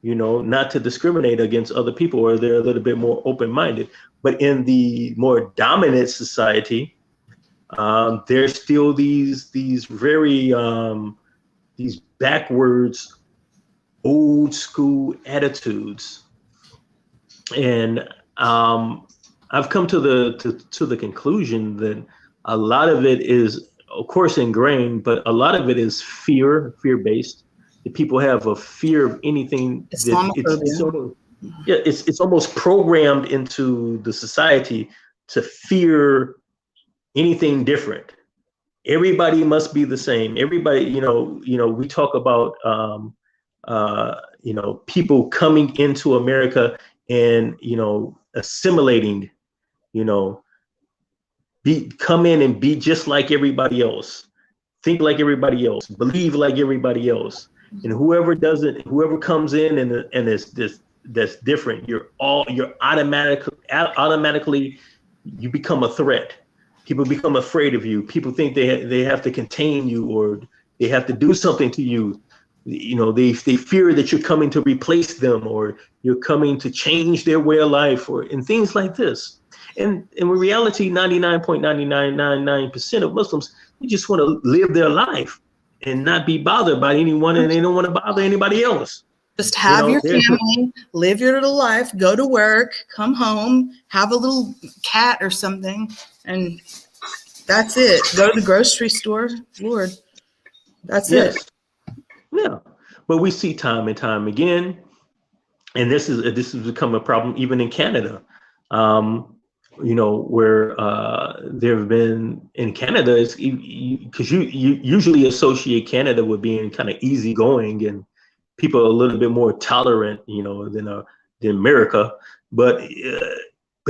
not to discriminate against other people, or they're a little bit more open-minded. But in the more dominant society, there's still these very these backwards, old school attitudes. And I've come to the conclusion that a lot of it is, of course, ingrained, but a lot of it is fear-based. The people have a fear of anything. It's almost programmed into the society to fear anything different. Everybody must be the same. Everybody, we talk about people coming into America and assimilating, come in and be just like everybody else, think like everybody else, believe like everybody else. And whoever comes in and is this that's different, you're automatically you become a threat. People become afraid of you. People think they have to contain you, or they have to do something to you. They fear that you're coming to replace them, or you're coming to change their way of life, and things like this. And in reality, 99.9999% of Muslims, they just want to live their life and not be bothered by anyone, and they don't want to bother anybody else. Just have your family, live your little life, go to work, come home, have a little cat or something, and that's it. Go to the grocery store, Lord, that's it. Yeah, but we see time and time again, and this has become a problem even in Canada. Where there have been in Canada, because you usually associate Canada with being kind of easygoing, and people are a little bit more tolerant, than America. But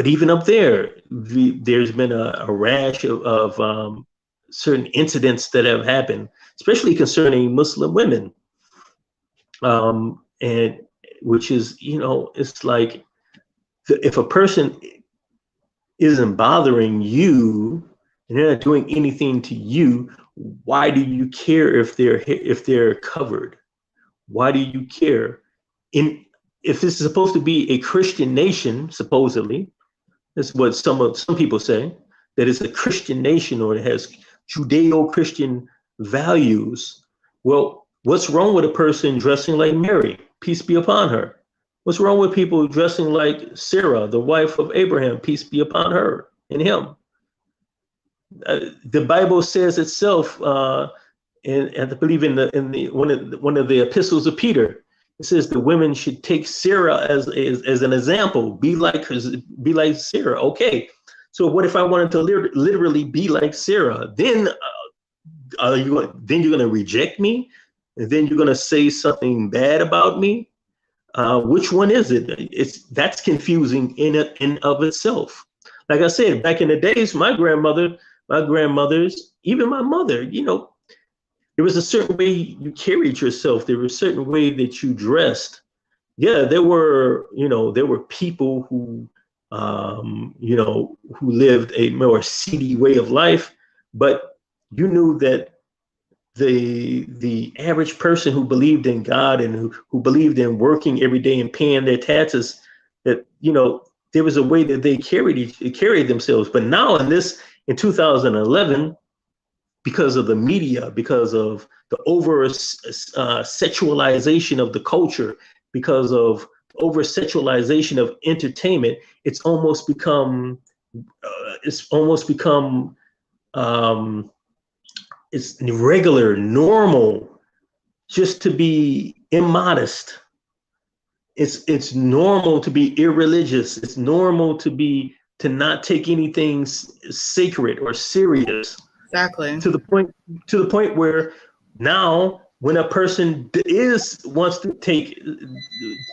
even up there, there's been a rash of certain incidents that have happened, especially concerning Muslim women, and which is, it's like, if a person isn't bothering you and they're not doing anything to you, why do you care if they're covered? Why do you care? If this is supposed to be a Christian nation, supposedly, that's what some people say, that it's a Christian nation, or it has Judeo-Christian values. Well, what's wrong with a person dressing like Mary? Peace be upon her. What's wrong with people dressing like Sarah, the wife of Abraham, peace be upon her and him? The Bible says itself, and I believe in the one of the epistles of Peter, it says the women should take Sarah as an example, be like Sarah. Okay, so what if I wanted to literally be like Sarah? Then you're going to reject me, and then you're going to say something bad about me. Which one is it? That's confusing in of itself. Like I said, back in the days, my grandmothers, even my mother, there was a certain way you carried yourself. There was a certain way that you dressed. Yeah, there were people who, who lived a more seedy way of life, but you knew that the average person who believed in God and who believed in working every day and paying their taxes, that there was a way that they carried themselves. But now in 2011, because of the media, because of the over sexualization of the culture, because of over sexualization of entertainment, it's almost become it's regular, normal, just to be immodest. It's normal to be irreligious. It's normal to not take anything sacred or serious. Exactly. To the point where now, when a person wants to take,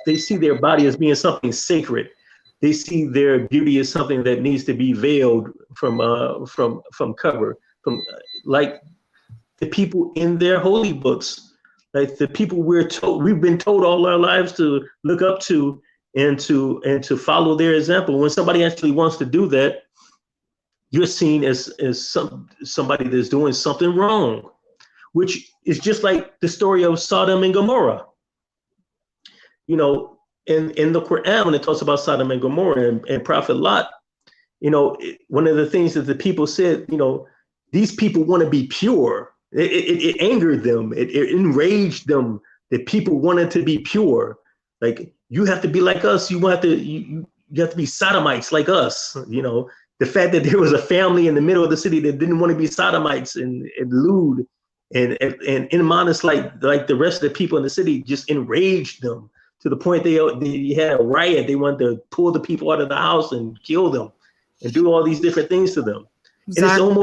they see their body as being something sacred. They see their beauty as something that needs to be veiled from cover, from like the people in their holy books, like the people we've been told all our lives to look up to and to follow their example. When somebody actually wants to do that, you're seen as somebody that's doing something wrong, which is just like the story of Sodom and Gomorrah. In the Quran, when it talks about Sodom and Gomorrah and Prophet Lot, one of the things that the people said, these people want to be pure. It angered them. It enraged them that people wanted to be pure. Like, you have to be like us. You have to be sodomites like us. The fact that there was a family in the middle of the city that didn't want to be sodomites and lewd and immodest like the rest of the people in the city just enraged them to the point they had a riot. They wanted to pull the people out of the house and kill them and do all these different things to them. Exactly. And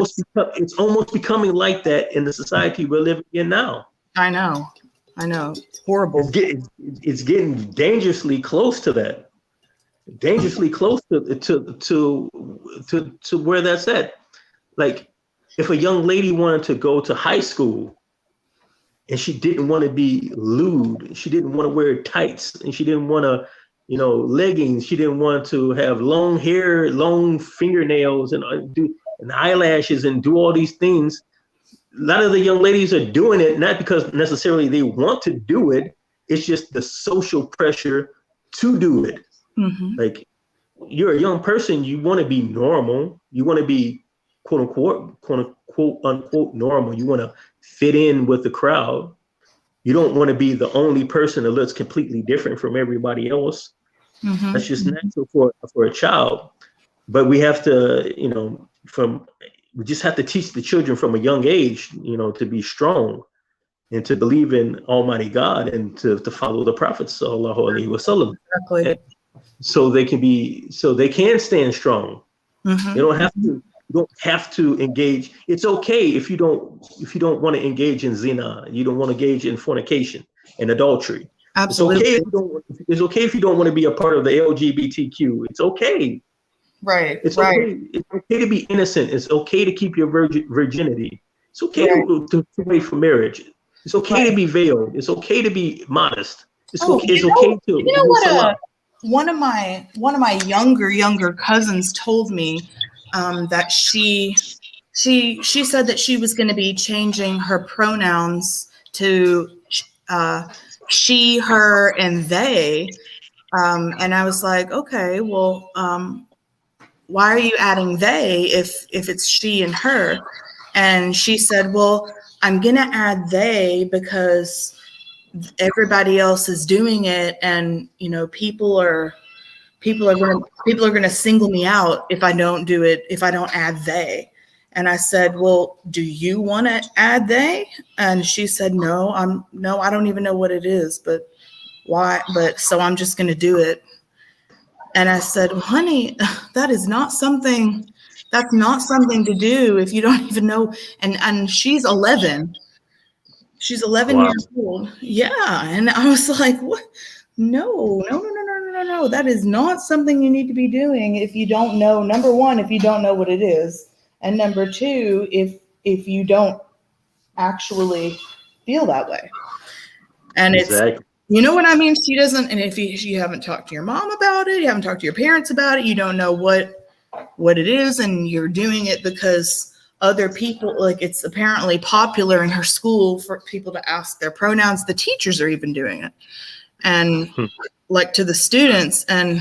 it's almost becoming like that in the society we're living in now. I know. It's horrible. It's getting dangerously close to that. Dangerously close to where that's at. Like, if a young lady wanted to go to high school and she didn't want to be lewd, she didn't want to wear tights, and she didn't want to, leggings, she didn't want to have long hair, long fingernails, and eyelashes, and do all these things. A lot of the young ladies are doing it not because necessarily they want to do it. It's just the social pressure to do it. Mm-hmm. Like, you're a young person, you want to be normal. You want to be quote unquote normal. You want to fit in with the crowd. You don't want to be the only person that looks completely different from everybody else. Mm-hmm. That's just natural for a child. But we have to, we just have to teach the children from a young age, to be strong and to believe in Almighty God and to follow the Prophet sallallahu alaihi wasallam. Exactly. So they can stand strong. Mm-hmm. You don't have to engage. It's okay if you don't want to engage in zina. You don't want to engage in fornication and adultery. Absolutely. It's okay if you don't want to be a part of the LGBTQ. It's okay. Right. It's okay. It's okay to be innocent. It's okay to keep your virginity. It's okay to wait for marriage. It's okay to be veiled. It's okay to be modest. It's okay to. One of my younger cousins told me that she said that she was going to be changing her pronouns to she, her, and they, and I was like, okay, well, why are you adding they if it's she and her? And she said, well, I'm going to add they because everybody else is doing it, and people are going to single me out if I don't do it, if I don't add they. And I said, well, do you want to add they? And she said, no, I don't even know what it is, but why? But so I'm just going to do it. And I said, well, honey, that's not something to do if you don't even know. And she's 11. She's 11 Wow. years old. Yeah. And I was like, what? No. That is not something you need to be doing if you don't know. Number one, if you don't know what it is. And number two, if you don't actually feel that way. And Exactly. you know what I mean? She doesn't, and if you haven't talked to your mom about it, you haven't talked to your parents about it, you don't know what it is, and you're doing it because other people, like, it's apparently popular in her school for people to ask their pronouns. The teachers are even doing it. And like to the students, and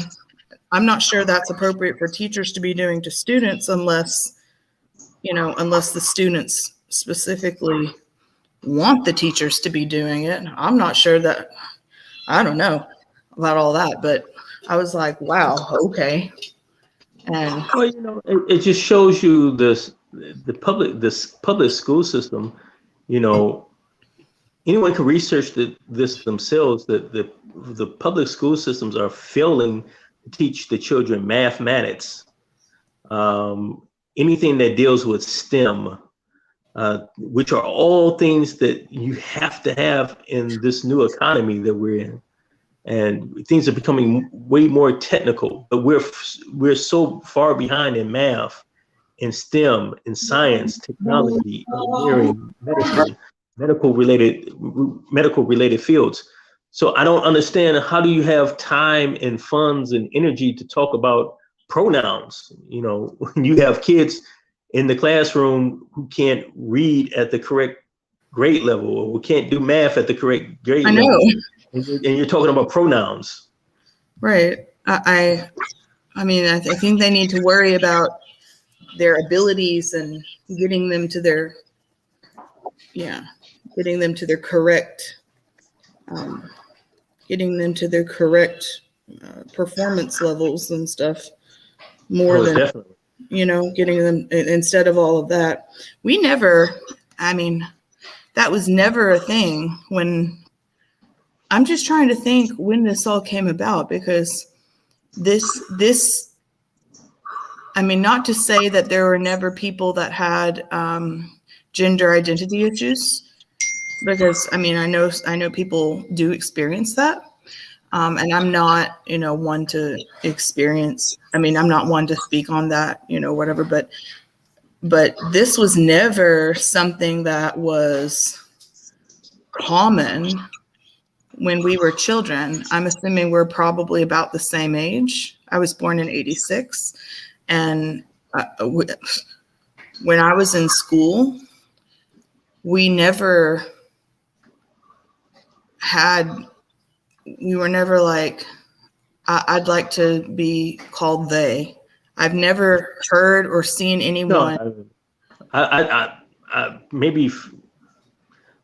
I'm not sure that's appropriate for teachers to be doing to students unless the students specifically want the teachers to be doing it. I'm not sure that, I don't know about all that, but I was like, wow, okay. And Well, it just shows you this public school system. Anyone can research this themselves. That the public school systems are failing to teach the children mathematics, anything that deals with STEM, which are all things that you have to have in this new economy that we're in. And things are becoming way more technical, but we're so far behind in math, in STEM, in science, technology, engineering, medicine, medical related fields. So I don't understand, how do you have time and funds and energy to talk about pronouns? When you have kids in the classroom who can't read at the correct grade level, or who can't do math at the correct grade level. I know. And you're talking about pronouns. Right. I mean, I think they need to worry about their abilities and getting them to their correct performance levels and stuff, more than Definitely. getting them, instead of all of that. That was never a thing when. I'm just trying to think when this all came about, because this, not to say that there were never people that had gender identity issues, because I know people do experience that, and I'm not one to experience. I'm not one to speak on that, whatever. But this was never something that was common when we were children. I'm assuming we're probably about the same age. I was born in 86. And when I was in school, we were never like, I'd like to be called they. I've never heard or seen anyone.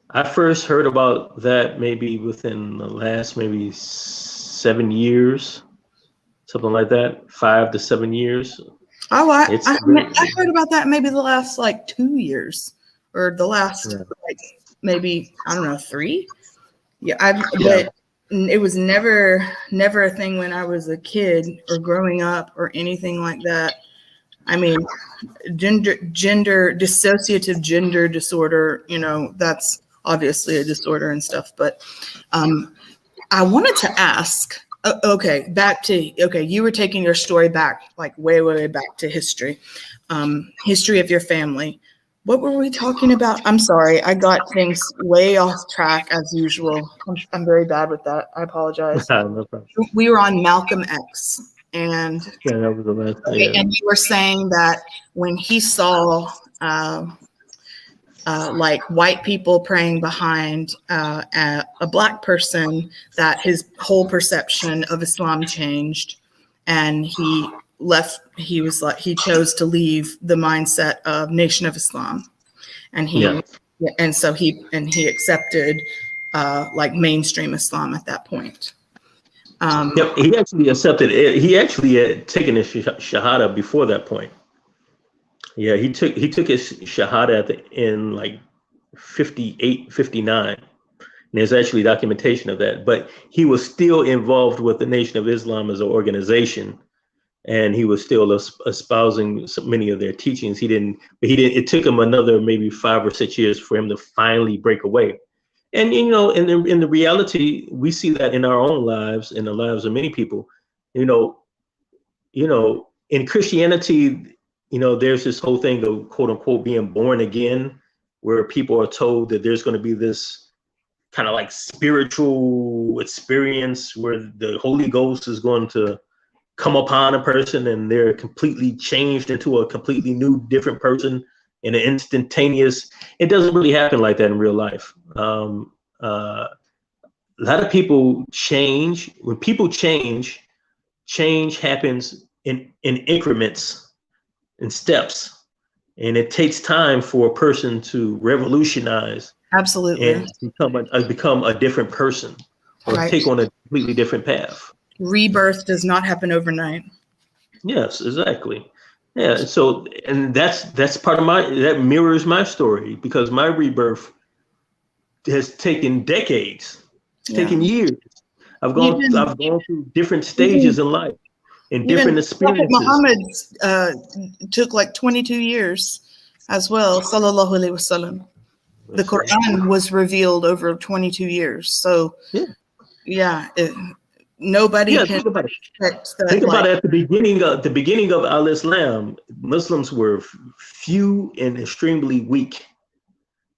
I first heard about that maybe within the last maybe 7 years, something like that, 5 to 7 years. Oh, I heard about that maybe the last 2 years, or the last maybe, I don't know, 3. But it was never a thing when I was a kid or growing up or anything like that. Dissociative gender disorder, that's obviously a disorder and stuff. But I wanted to ask, you were taking your story back, way back to history of your family. What were we talking about? I'm sorry, I got things way off track as usual. I'm very bad with that. I apologize. No problem. We were on Malcolm X. And that was the last thing. And you were saying that when he saw white people praying behind a black person, that his whole perception of Islam changed, and he chose to leave the mindset of Nation of Islam, and he accepted like mainstream Islam at that point. Yep, he actually accepted it. He actually had taken his shahada before that point. Yeah, he took his shahada in like 58, 59. And there's actually documentation of that. But he was still involved with the Nation of Islam as an organization, and he was still espousing many of their teachings. He didn't. It took him another maybe 5 or 6 years for him to finally break away. And in the reality, we see that in our own lives, in the lives of many people. In Christianity, there's this whole thing of quote unquote being born again, where people are told that there's going to be this kind of like spiritual experience where the Holy Ghost is going to come upon a person and they're completely changed into a completely new, different person in an instantaneous. It doesn't really happen like that in real life. A lot of people change. When people change happens in increments, in steps, and it takes time for a person to revolutionize. Absolutely. And become a different person, or Right. take on a completely different path. Rebirth does not happen overnight. Yes, exactly. Yeah. So, and that's part of that mirrors my story, because my rebirth has taken decades. It's taken years. I've gone through different stages in life and different experiences. Prophet Muhammad took like 22 years as well. Sallallahu alaihi wasallam. The Quran was revealed over 22 years. So, nobody can think about it. that. Think about it. At the beginning of Al-Islam, Muslims were few and extremely weak.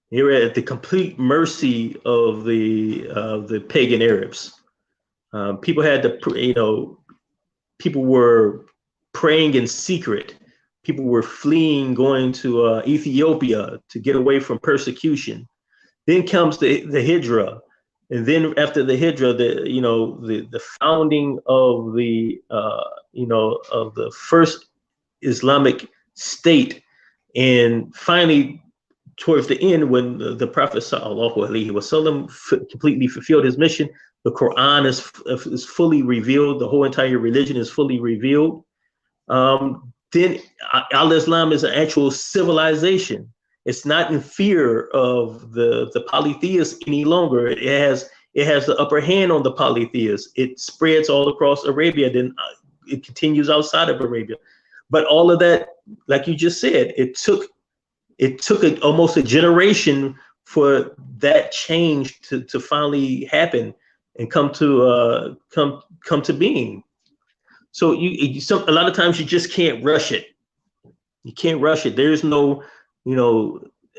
They were at the complete mercy of the pagan Arabs. People had to, people were praying in secret. People were fleeing, going to Ethiopia to get away from persecution. Then comes the Hijra, and then after the Hijra, the founding of the first Islamic state, and finally towards the end, when the Prophet Sallallahu Alaihi Wasallam completely fulfilled his mission, the Quran is fully revealed. The whole entire religion is fully revealed. Then Al-Islam is an actual civilization. It's not in fear of the polytheists any longer. It has the upper hand on the polytheists. It spreads all across Arabia, then it continues outside of Arabia. But all of that, like you just said, it took almost a generation for that change to finally happen and come to being. So a lot of times you just can't rush it. You can't rush it. There's no,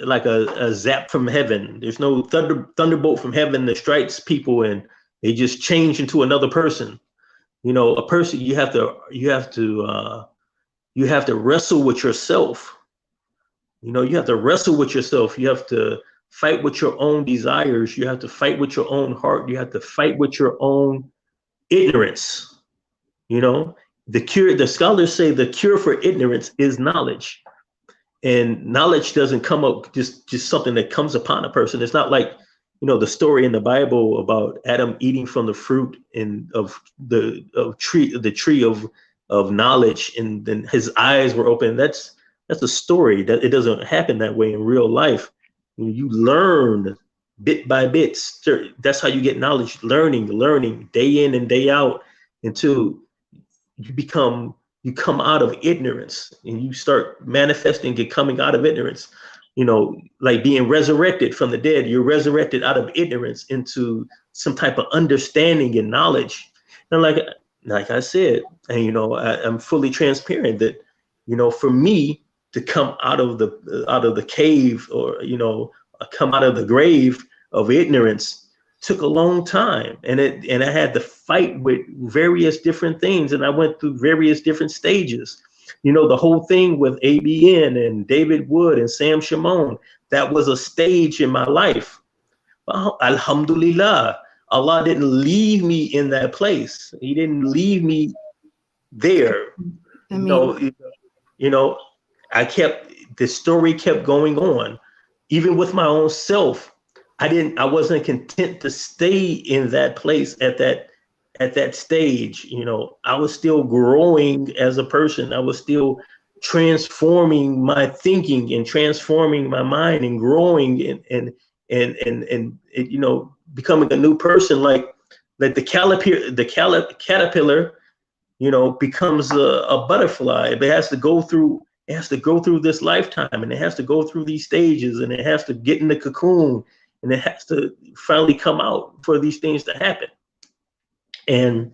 like a zap from heaven. There's no thunderbolt from heaven that strikes people and they just change into another person. A person, you have to wrestle with yourself. You have to wrestle with yourself. You have to fight with your own desires. You have to fight with your own heart. You have to fight with your own ignorance. The scholars say the cure for ignorance is knowledge, and knowledge doesn't come up just something that comes upon a person. It's not like, the story in the Bible about Adam eating from the fruit of the tree of knowledge, and then his eyes were open. That's a story. That it doesn't happen that way in real life. You learn bit by bit. That's how you get knowledge. Learning day in and day out until you come out of ignorance and you start manifesting and coming out of ignorance, like being resurrected from the dead. You're resurrected out of ignorance into some type of understanding and knowledge. And like I said, and I'm fully transparent that, for me to come out of the cave, or, come out of the grave of ignorance, took a long time, and I had to fight with various different things, and I went through various different stages. The whole thing with ABN and David Wood and Sam Shimon, that was a stage in my life. Well, alhamdulillah, Allah didn't leave me in that place. He didn't leave me there. The story kept going on. Even with my own self, I wasn't content to stay in that place at that stage. You know, I was still growing as a person. I was still transforming my thinking and transforming my mind and growing and you know, becoming a new person. Like the caterpillar, you know, becomes a butterfly. It has to go through this lifetime, and it has to go through these stages, and it has to get in the cocoon, and it has to finally come out for these things to happen. And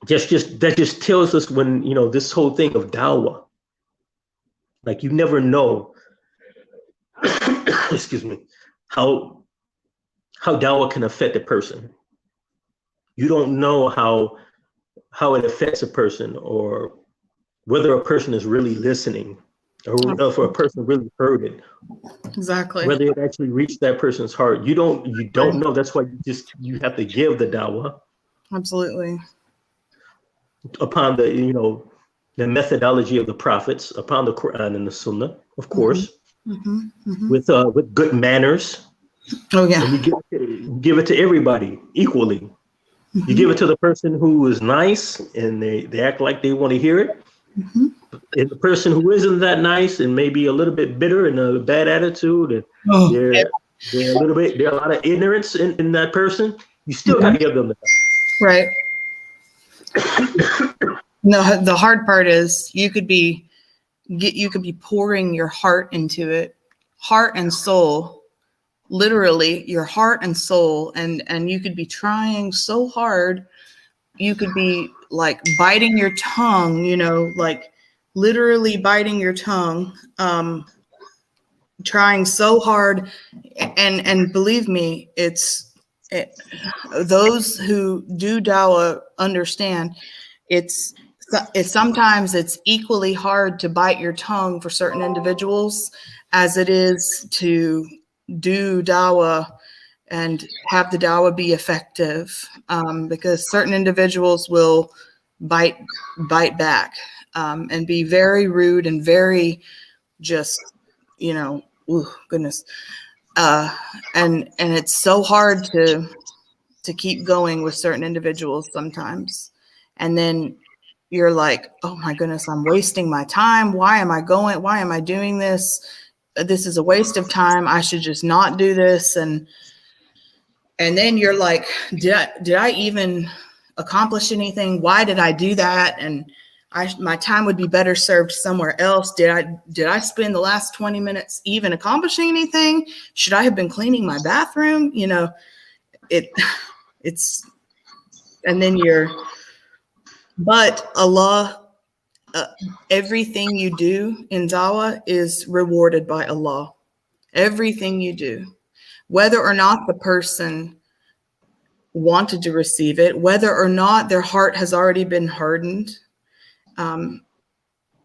that just tells us, when, you know, this whole thing of dawah, like, you never know excuse me, how dawah can affect a person. You don't know how it affects a person, or whether a person is really listening, or if a person really heard it. Exactly. Whether it actually reached that person's heart. You don't know. That's why you have to give the dawah. Absolutely. Upon the, you know, the methodology of the prophets, upon the Quran and the Sunnah, of course, with good manners. Oh yeah. And you give it to everybody equally. You give it to the person who is nice and they act like they want to hear it. And the person who isn't that nice and maybe a little bit bitter and a bad attitude, and there's a lot of ignorance in that person, you still got to give them that. Right. No, the hard part is you could be pouring your heart into it, heart and soul, literally your heart and soul, and you could be trying so hard. You could be like biting your tongue, you know, like literally biting your tongue, trying so hard, and believe me, those who do dawah understand it's sometimes it's equally hard to bite your tongue for certain individuals as it is to do dawah and have the dawah be effective, because certain individuals will bite back, and be very rude and very just, you know, goodness. And it's so hard to keep going with certain individuals sometimes. And then you're like, oh my goodness, I'm wasting my time. Why am I going? Why am I doing this? This is a waste of time. I should just not do this. And then you're like, did I even accomplish anything? Why did I do that? And my time would be better served somewhere else. Did I spend the last 20 minutes even accomplishing anything? Should I have been cleaning my bathroom? You know, it's, and then but Allah, everything you do in dawah is rewarded by Allah. Everything you do, whether or not the person wanted to receive it, whether or not their heart has already been hardened,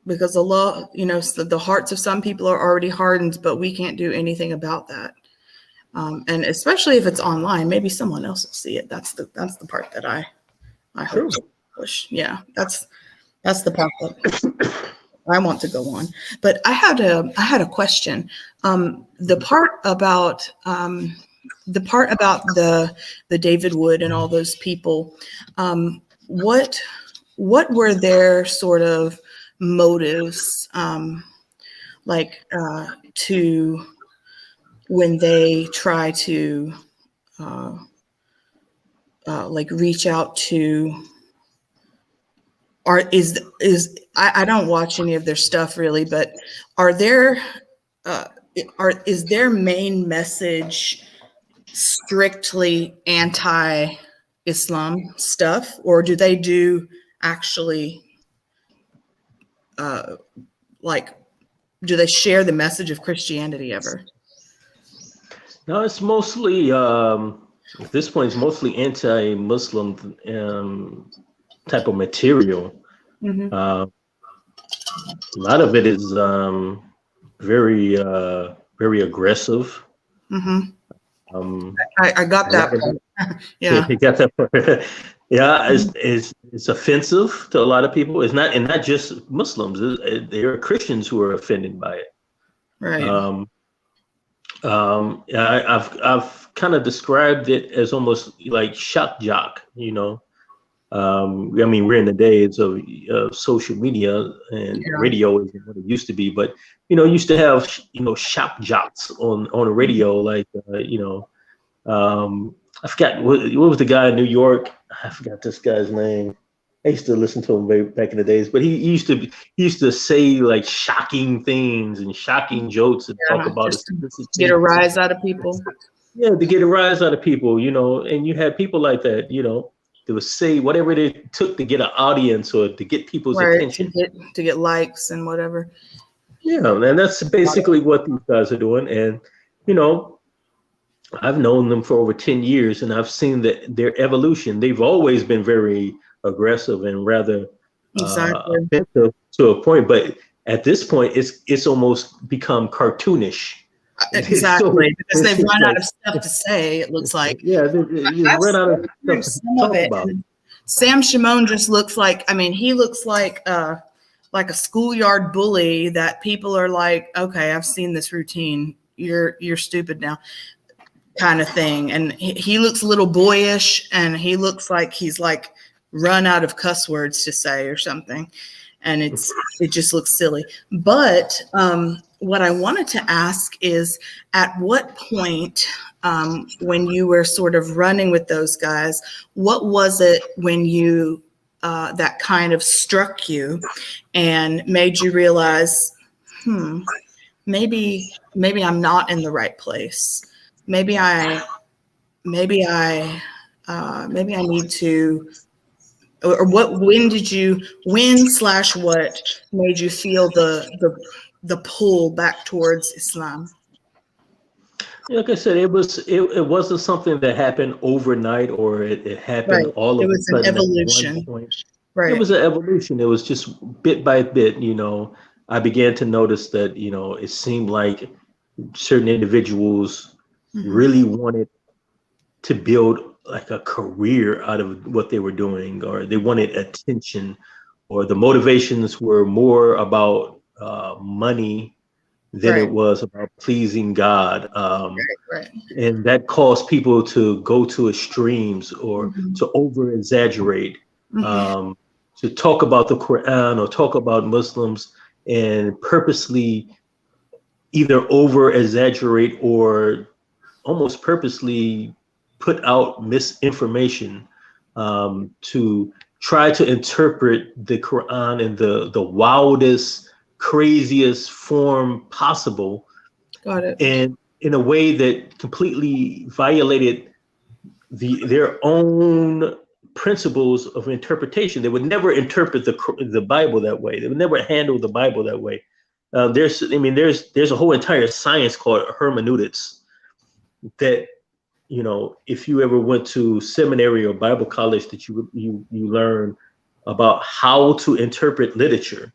because Allah, you know, so the hearts of some people are already hardened, but we can't do anything about that. And especially if it's online, maybe someone else will see it. That's the part that I hope to push. Yeah, that's the part that I want to go on. But I had a question. The part about the David Wood and all those people, what were their sort of motives, to when they try to reach out to, or I don't watch any of their stuff really, but is their main message strictly anti-Islam stuff, or do they do actually do they share the message of Christianity ever? No, it's mostly at this point, it's mostly anti-Muslim type of material. A lot of it is very aggressive. I got that. Yeah, you got that part. Yeah, it's offensive to a lot of people. It's not, and not just Muslims. There are Christians who are offended by it. Right. I've kind of described it as almost like shock jock, you know. I mean, we're in the days of social media, and Yeah. radio isn't what it used to be, but used to have shock jocks on the radio, like I forgot what was the guy in New York. I forgot this guy's name. I used to listen to him back in the days, but he used to say like shocking things and shocking jokes and talk Yeah. about Just to explicit get a things. rise out of people. Yeah, to get a rise out of people, and you had people like that, that would say whatever it took to get an audience or to get people's Right. attention. To get likes and whatever. Yeah, and that's basically what these guys are doing. And you know, I've known them for over 10 years, and I've seen their evolution. They've always been very aggressive and rather Exactly. offensive to a point, but at this point, it's almost become cartoonish. Exactly, because they've run out like, of stuff to say, it looks like. yeah, you I've run out of seen stuff to some talk of it. about. And Sam Shimon just looks like, I mean, he looks like a schoolyard bully that people are like, okay, I've seen this routine. You're stupid now, kind of thing. And he looks a little boyish, and he looks like he's like run out of cuss words to say or something. And it just looks silly. But what I wanted to ask is, at what point, when you were sort of running with those guys, what was it when you that kind of struck you and made you realize, maybe I'm not in the right place. Maybe I need to. Or what? When / what made you feel the pull back towards Islam? Like I said, it wasn't something that happened overnight, or it happened Right. all It of a was an sudden at one evolution. point. It Right. was an evolution. It was just bit by bit. I began to notice that it seemed like certain individuals Mm-hmm. really wanted to build like a career out of what they were doing, or they wanted attention, or the motivations were more about money than Right. it was about pleasing God. Right. And that caused people to go to extremes, or Mm-hmm. to over exaggerate, Mm-hmm. to talk about the Quran or talk about Muslims, and purposely either over exaggerate or almost purposely put out misinformation, to try to interpret the Quran in the wildest, craziest form possible, Got it. and in a way that completely violated their own principles of interpretation. They would never interpret the Bible that way. They would never handle the Bible that way. There's a whole entire science called hermeneutics that, if you ever went to seminary or Bible college, that you learn about how to interpret literature.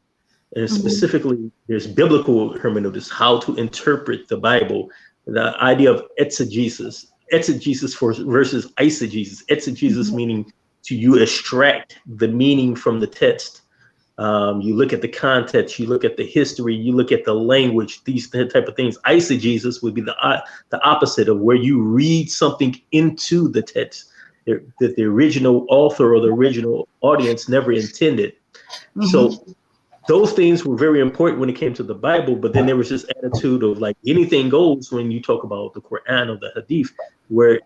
And specifically, there's biblical hermeneutics, how to interpret the Bible, the idea of exegesis versus eisegesis. Exegesis meaning you extract the meaning from the text. You look at the context, you look at the history, you look at the language, these type of things. Eisegesis would be the opposite of where you read something into the text that the original author or the original audience never intended. So those things were very important when it came to the Bible, but then there was this attitude of like anything goes when you talk about the Quran or the Hadith, where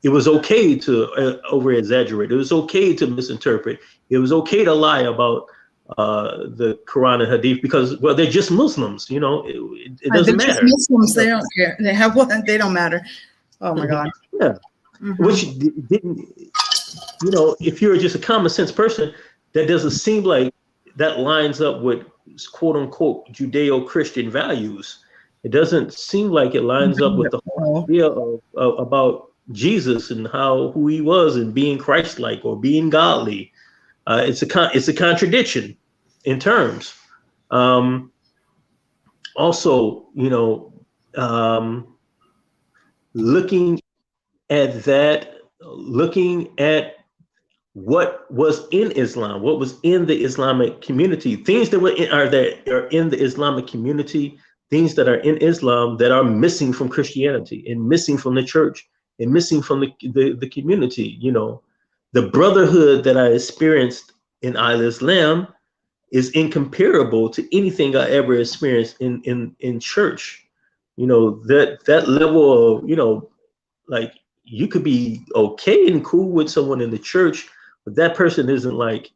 it was okay to over exaggerate. It was okay to misinterpret. It was okay to lie about the Quran and Hadith because, well, they're just Muslims. It doesn't They're just matter. Muslims. They don't care. They have what? They don't matter. Oh my God. Yeah. Which didn't, if you're just a common sense person, that doesn't seem like that lines up with quote unquote Judeo-Christian values. It doesn't seem like it lines up with the whole idea of about Jesus and who he was and being Christ-like or being godly. It's a contradiction in terms. Also, looking at that, looking at what was in Islam, what was in the Islamic community, things that are in the Islamic community things that are in Islam that are missing from Christianity and missing from the church and missing from the community. You know, the brotherhood that I experienced in Al Islam is incomparable to anything I ever experienced in church. You know, that level of, you know, like, you could be okay and cool with someone in the church, but that person isn't like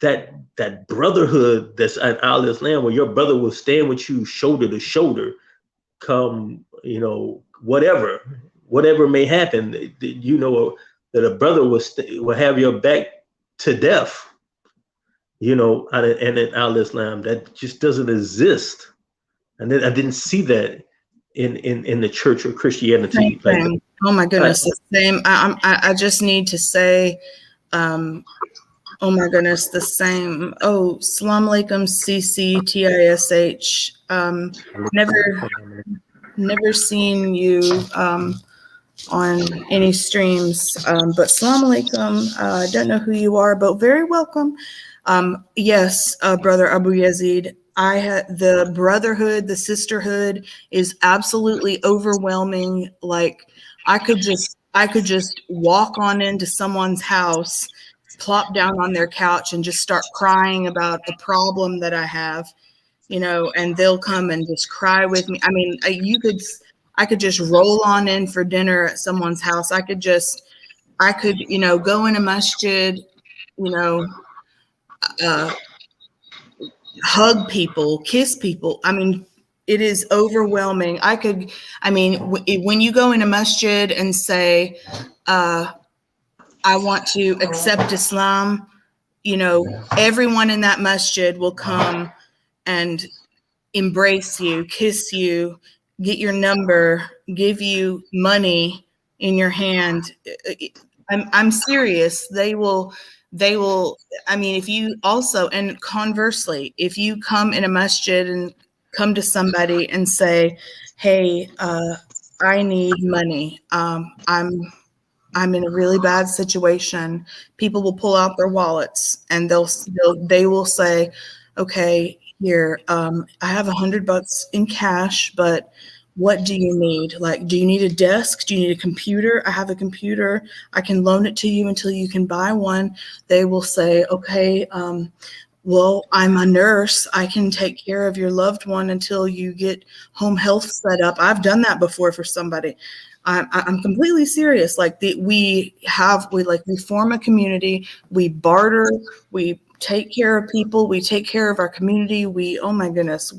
that brotherhood that's at Al Islam, where your brother will stand with you shoulder to shoulder, come, you know, whatever may happen. You know that a brother will have your back to death. You know, and in Al Islam, that just doesn't exist. And then I didn't see that in the church or Christianity. Like, oh my goodness, the same. I just need to say, oh my goodness, the same. Oh, Salam Alaikum, CCTISH. Never seen you on any streams, but Salam Alaikum. I don't know who you are, but very welcome. Yes, Brother Abu Yazid. I had the brotherhood, the sisterhood is absolutely overwhelming. Like, I could just walk on into someone's house, plop down on their couch, and just start crying about the problem that I have, you know, and they'll come and just cry with me. I mean, I could just roll on in for dinner at someone's house. I could, you know, go in a masjid, you know, hug people, kiss people. I mean, it is overwhelming. When you go in a masjid and say, I want to accept Islam, you know, everyone in that masjid will come and embrace you, kiss you, get your number, give you money in your hand. I'm serious. They will, I mean, if you also, and conversely, if you come in a masjid and come to somebody and say, hey, I need money. I'm in a really bad situation. People will pull out their wallets and they will say, okay, here, I have $100 in cash, but what do you need? Like, do you need a desk? Do you need a computer? I have a computer. I can loan it to you until you can buy one. They will say, okay, well, I'm a nurse. I can take care of your loved one until you get home health set up. I've done that before for somebody. I'm completely serious. Like, we form a community, we barter, we take care of people, we take care of our community. Oh my goodness,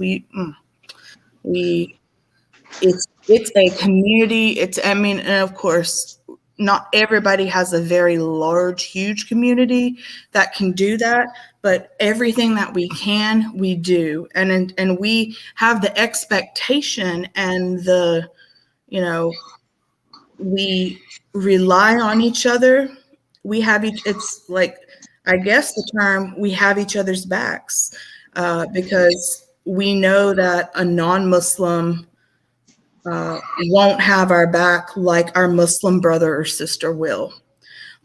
it's a community. And of course, not everybody has a very large, huge community that can do that, but everything that we can, we do. And we have the expectation and the, you know, we rely on each other. It's like, I guess the term, we have each other's backs, because we know that a non-Muslim won't have our back like our Muslim brother or sister will.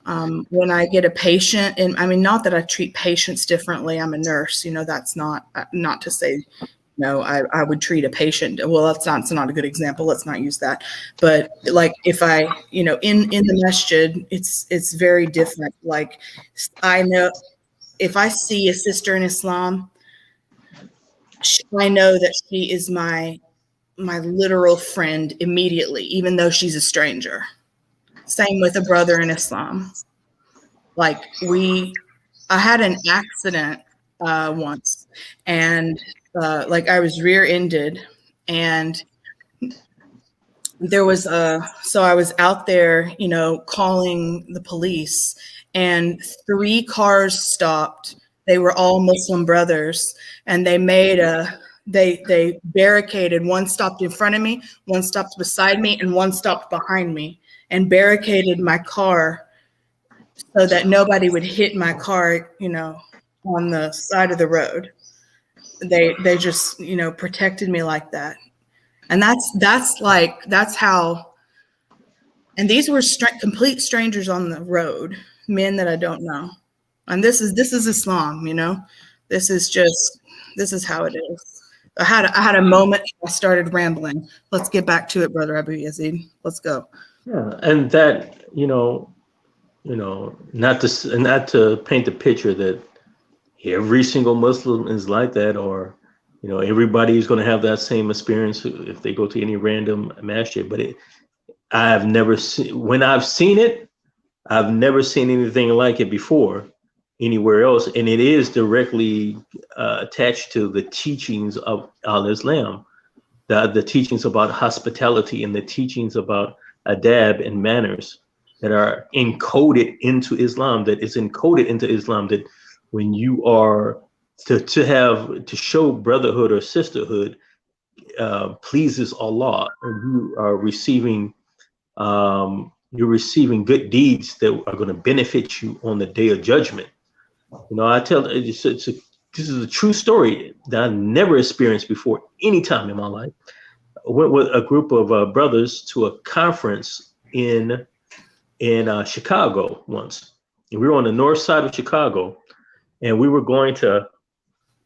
When I get a patient, and I mean, not that I treat patients differently, I'm a nurse, you know, that's not to say, no, I would treat a patient. Well, it's not a good example. Let's not use that. But like, if I, you know, in the masjid, it's very different. Like, I know if I see a sister in Islam, I know that she is my literal friend immediately, even though she's a stranger. Same with a brother in Islam. Like, I had an accident once, and like, I was rear-ended, and there was so I was out there, you know, calling the police, and 3 cars stopped. They were all Muslim brothers, and they barricaded. One stopped in front of me, one stopped beside me, and one stopped behind me, and barricaded my car so that nobody would hit my car, you know, on the side of the road. They just, you know, protected me like that. And that's how, and these were complete strangers on the road, men that I don't know. And this is Islam, you know, this is how it is. I had a moment. I started rambling. Let's get back to it, Brother Abu Yazid. Let's go. Yeah, and that not to paint the picture that every single Muslim is like that, or everybody is going to have that same experience if they go to any random masjid. But I've never seen when I've seen it, I've never seen anything like it before anywhere else, and it is directly attached to the teachings of Al-Islam, the teachings about hospitality and the teachings about adab and manners that are encoded into Islam. That is encoded into Islam. That when you are to show brotherhood or sisterhood pleases Allah, and you are receiving you're receiving good deeds that are going to benefit you on the day of judgment. I tell this is a true story that I've never experienced before any time in my life. I went with a group of brothers to a conference in Chicago once, and we were on the north side of Chicago, and we were going to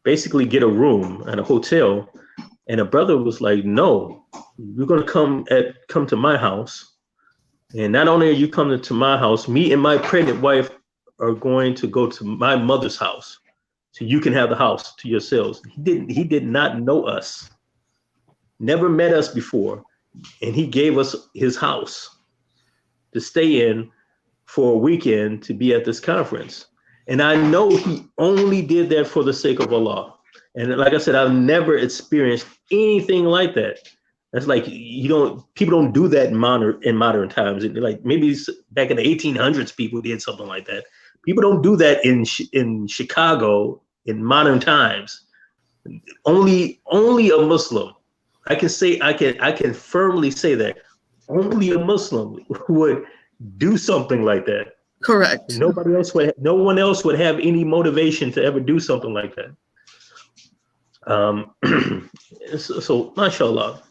basically get a room at a hotel, and a brother was like, "No, you're going to come to my house, and not only are you coming to my house, me and my pregnant wife are going to go to my mother's house, so you can have the house to yourselves." He did not know us, never met us before, and he gave us his house to stay in for a weekend to be at this conference. And I know he only did that for the sake of Allah. And like I said, I've never experienced anything like that. That's like, people don't do that in modern times. Like maybe back in the 1800s, people did something like that. People don't do that in Chicago in modern times. Only a Muslim. I can firmly say that only a Muslim would do something like that. Correct. No one else would have any motivation to ever do something like that. So mashallah.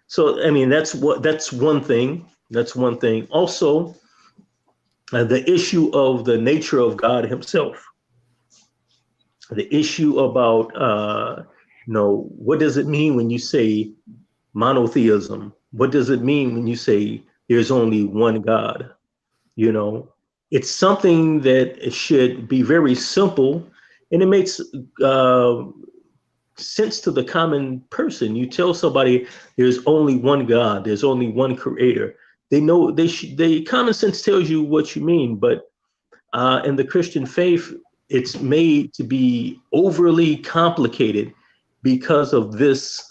So I mean that's one thing. That's one thing. Also, the issue of the nature of God Himself. The issue about what does it mean when you say monotheism? What does it mean when you say there's only one God? It's something that should be very simple, and it makes sense to the common person. You tell somebody there's only one God, there's only one creator. They know they common sense tells you what you mean, but in the Christian faith, it's made to be overly complicated because of this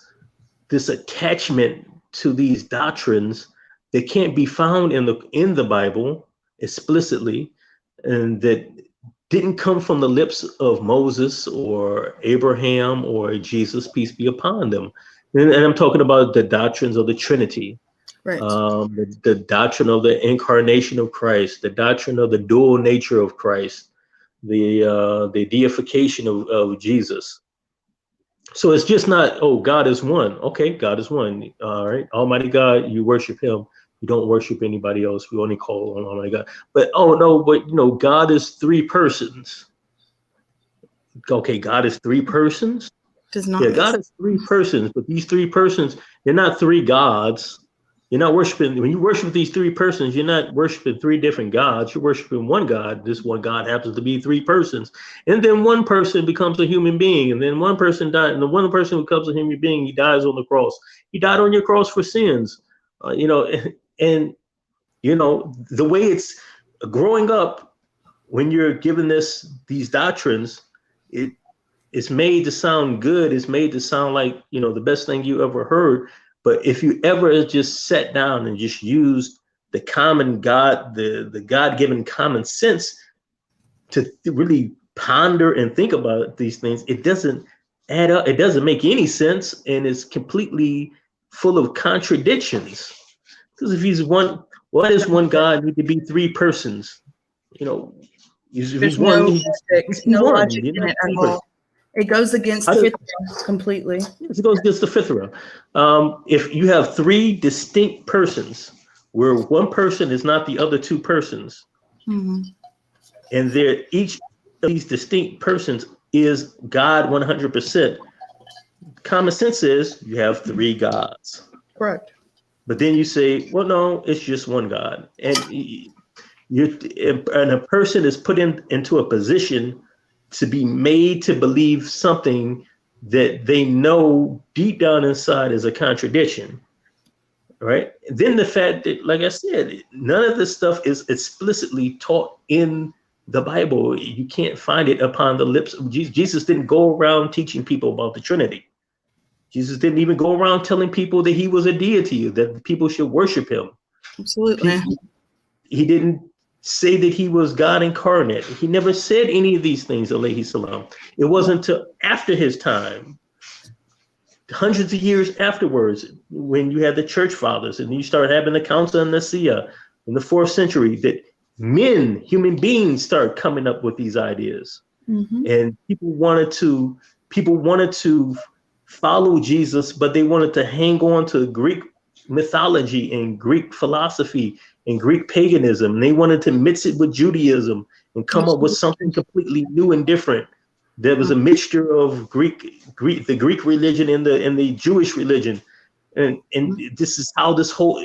attachment to these doctrines that can't be found in the Bible explicitly, and that didn't come from the lips of Moses or Abraham or Jesus, peace be upon them. And I'm talking about the doctrines of the Trinity, Right. The doctrine of the incarnation of Christ, the doctrine of the dual nature of Christ, the deification of Jesus. So it's just not, oh, God is one. Okay, God is one. All right, Almighty God, you worship Him. You don't worship anybody else. We only call on Almighty God. But God is three persons. Okay, God is three persons. Does not. Yeah, God is three persons, but these three persons, they're not three gods. You're not worshiping, when you worship these three persons, you're not worshiping three different gods. You're worshiping one God. This one God happens to be three persons. And then one person becomes a human being. And then one person died. And the one person who becomes a human being, he dies on the cross. He died on your cross for sins. And the way it's growing up, when you're given these doctrines, it's made to sound good. It's made to sound like, the best thing you ever heard. But if you ever just sat down and just used the common God, the God-given common sense to really ponder and think about these things, it doesn't add up. It doesn't make any sense, and it's completely full of contradictions. Because if he's one, why does one God need to be three persons? He's one. No logic in it at all. It goes against the fitra completely. Yes, it goes against the fitra. If you have three distinct persons, where one person is not the other two persons, mm-hmm. and each of these distinct persons is God 100%, common sense is you have three gods. Correct. But then you say, well, no, it's just one God. And a person is put into a position to be made to believe something that they know deep down inside is a contradiction. Right. Then the fact that, like I said, none of this stuff is explicitly taught in the Bible. You can't find it upon the lips of Jesus. Jesus didn't go around teaching people about the Trinity. Jesus didn't even go around telling people that he was a deity, that people should worship him. Absolutely. He didn't say that he was God incarnate. He never said any of these things, alayhi salam. It wasn't until after his time, hundreds of years afterwards, when you had the church fathers and you started having the Council of Nicaea in the 4th century, that human beings started coming up with these ideas. Mm-hmm. And people wanted to follow Jesus, but they wanted to hang on to Greek mythology and Greek philosophy and Greek paganism. And they wanted to mix it with Judaism and come up with something completely new and different. There was a mixture of the Greek religion and the Jewish religion. And this is how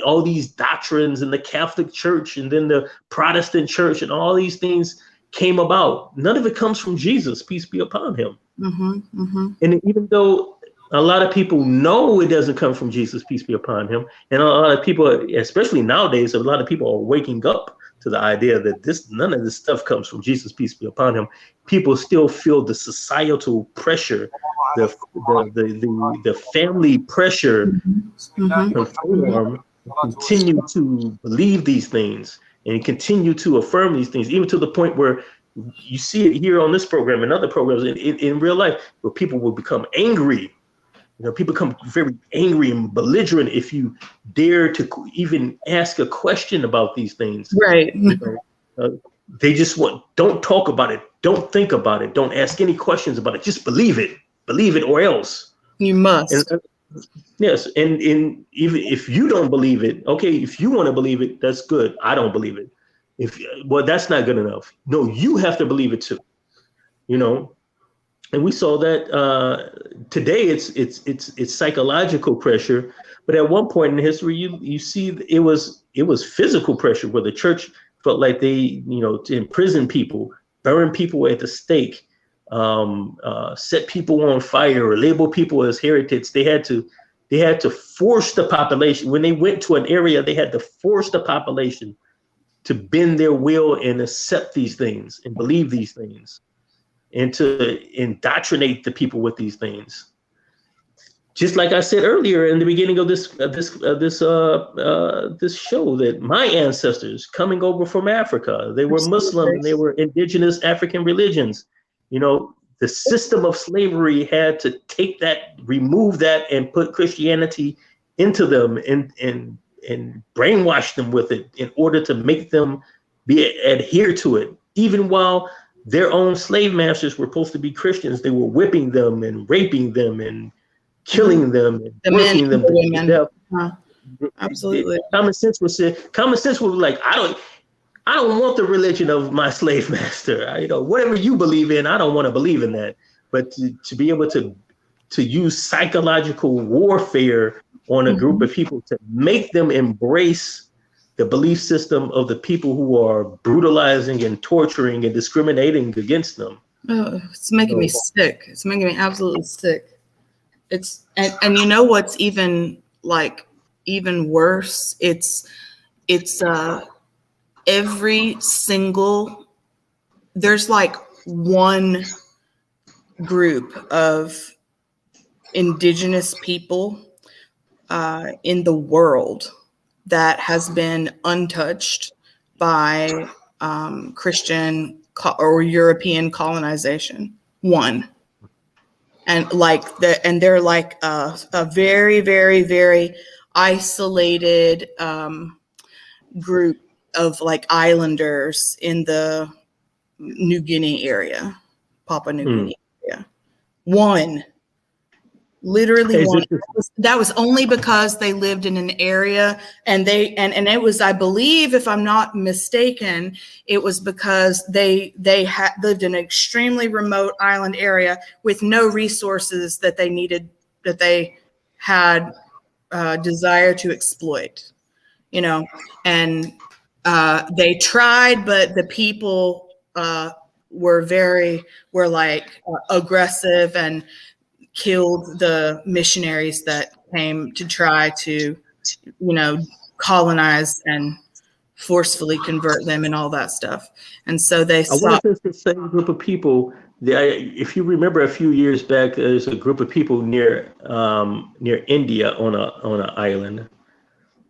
all these doctrines and the Catholic Church and then the Protestant Church and all these things came about. None of it comes from Jesus, peace be upon him. Mm-hmm, mm-hmm. And even though a lot of people know it doesn't come from Jesus, peace be upon him, and a lot of people, especially nowadays, a lot of people are waking up to the idea that none of this stuff comes from Jesus, peace be upon him. People still feel the societal pressure, the family pressure, mm-hmm. Continue to believe these things and continue to affirm these things, even to the point where you see it here on this program and other programs in real life, where people will become angry. People become very angry and belligerent if you dare to even ask a question about these things. Right. They just don't talk about it. Don't think about it. Don't ask any questions about it. Just believe it. Believe it or else. You must. Yes. And even if you don't believe it, okay, if you want to believe it, that's good. I don't believe it. That's not good enough. No, you have to believe it too. And we saw that today it's psychological pressure, but at one point in history, you see it was physical pressure where the church felt like they, to imprison people, burn people at the stake, set people on fire, or label people as heretics. They had to force the population. When they went to an area, they had to force the population to bend their will and accept these things and believe these things, and to indoctrinate the people with these things. Just like I said earlier in the beginning of this show, that my ancestors coming over from Africa, they were Muslim and they were indigenous African religions. The system of slavery had to take that, remove that, and put Christianity into them and brainwash them with it in order to make them adhere to it. Even while their own slave masters were supposed to be Christians, they were whipping them and raping them and killing them and working them to death. Absolutely. Common sense was like, I don't want the religion of my slave master. Whatever you believe in, I don't want to believe in that. But to be able to use psychological warfare on a group of people to make them embrace the belief system of the people who are brutalizing and torturing and discriminating against them. Oh, it's making me sick. It's making me absolutely sick. And you know what's even worse? It's every single, there's like one group of indigenous people in the world that has been untouched by Christian or European colonization. One. And they're like a very, very, very isolated group of like islanders in the New Guinea area, Papua New Guinea area. One. Literally one. That was only because they lived in an area and it was, I believe, if I'm not mistaken, it was because they lived in an extremely remote island area with no resources that they needed that they had desire to exploit, and they tried, but the people were like aggressive and killed the missionaries that came to try to, colonize and forcefully convert them and all that stuff. And so they I wonder stopped. if it's the same group of people. If you remember a few years back, there's a group of people near India on an island,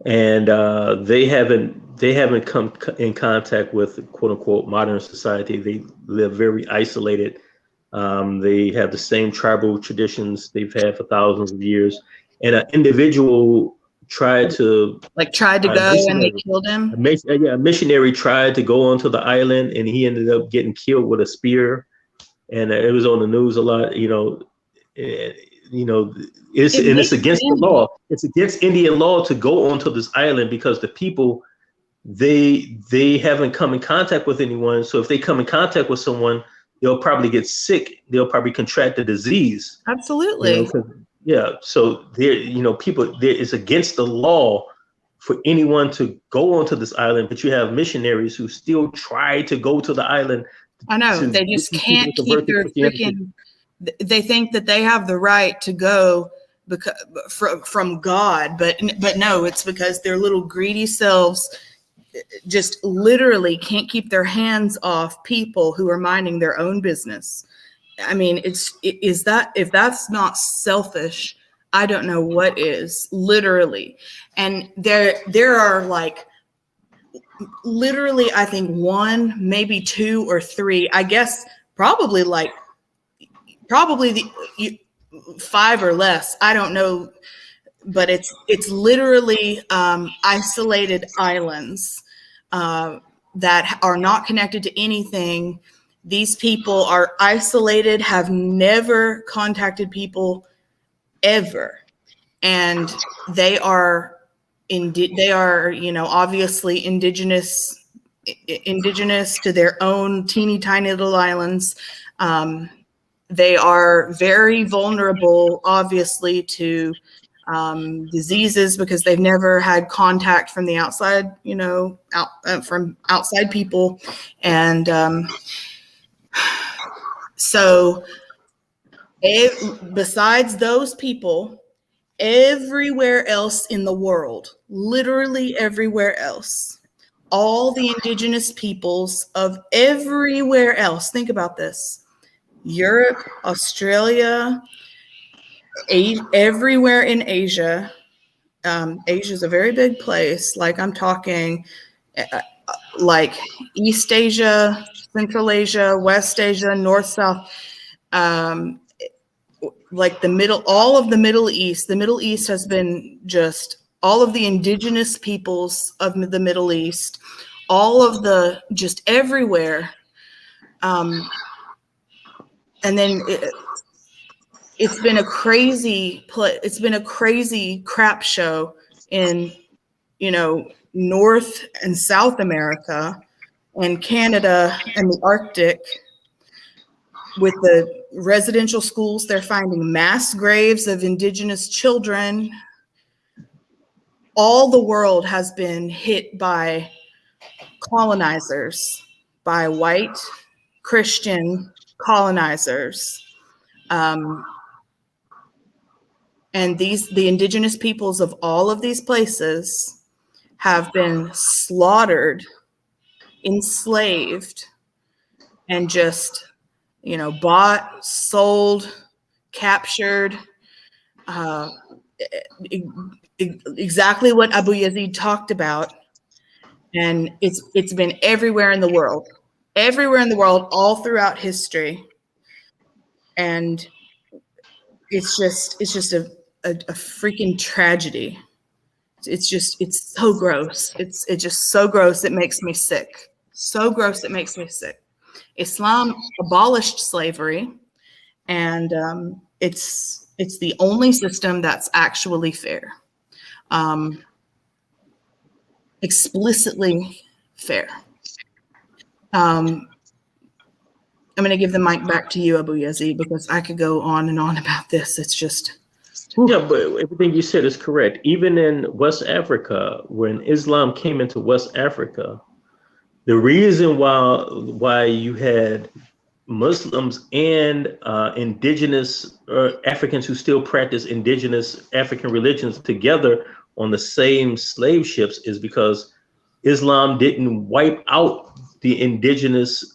and they haven't come in contact with quote unquote modern society. They live very isolated. They have the same tribal traditions they've had for thousands of years, and an individual tried to a Go and they missionary, killed him. a missionary tried to go onto the island, and he ended up getting killed with a spear, and it was on the news a lot. It's against the law. It's against Indian law to go onto this island because the people they haven't come in contact with anyone. So if they come in contact with someone, they'll probably get sick. They'll probably contract the disease. Absolutely. So it's against the law for anyone to go onto this island, but you have missionaries who still try to go to the island. I know, they just can't keep their freaking, they think that they have the right to go because from God, but no, it's because their little greedy selves just literally can't keep their hands off people who are minding their own business. I mean, if that's not selfish, I don't know what is, literally. And there are like literally, I think one, maybe two or three, I guess probably the 5 or less. I don't know, but it's literally isolated islands that are not connected to anything. These people are isolated, have never contacted people ever, and they are obviously indigenous to their own teeny tiny little islands. They are very vulnerable, obviously, to diseases because they've never had contact from the outside, from outside people. And so besides those people, everywhere else in the world, literally everywhere else, all the indigenous peoples of everywhere else, think about this, Europe, Australia, everywhere in Asia. Asia is a very big place. Like I'm talking like East Asia, Central Asia, West Asia, North, South, like the middle, all of the Middle East. The Middle East has been just all of the indigenous peoples of the Middle East, all of the, just everywhere. And then it's been a crazy crap show in, North and South America and Canada and the Arctic with the residential schools. They're finding mass graves of indigenous children. All the world has been hit by colonizers, by white Christian colonizers. And the indigenous peoples of all of these places have been slaughtered, enslaved, and just, bought, sold, captured. Exactly what Abu Yazid talked about. And it's been everywhere in the world, all throughout history. And it's just a freaking tragedy. It's so gross. It's just so gross. It makes me sick. So gross. It makes me sick. Islam abolished slavery, and it's the only system that's actually fair, explicitly fair. I'm going to give the mic back to you, Abu Yazid, because I could go on and on about this. It's just Yeah, but everything you said is correct. Even in West Africa, when Islam came into West Africa, the reason why you had Muslims and indigenous Africans who still practice indigenous African religions together on the same slave ships is because Islam didn't wipe out the indigenous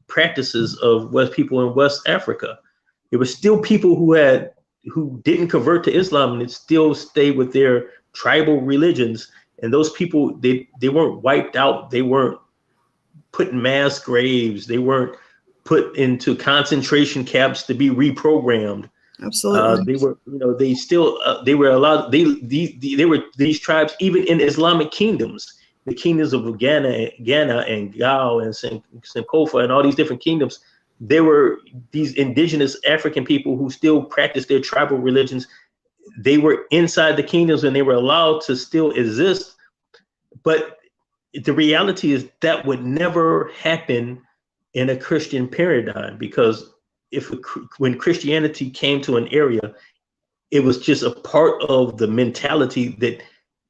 practices of West people in West Africa. There were still people who didn't convert to Islam and still stayed with their tribal religions. And those people, they weren't wiped out. They weren't put in mass graves. They weren't put into concentration camps to be reprogrammed. Absolutely. They were, they still, they were allowed. They were these tribes even in Islamic kingdoms, the kingdoms of Ghana and Gao and Sankofa and all these different kingdoms. There were these indigenous African people who still practiced their tribal religions. They were inside the kingdoms and they were allowed to still exist. But the reality is that would never happen in a Christian paradigm, because when Christianity came to an area, it was just a part of the mentality that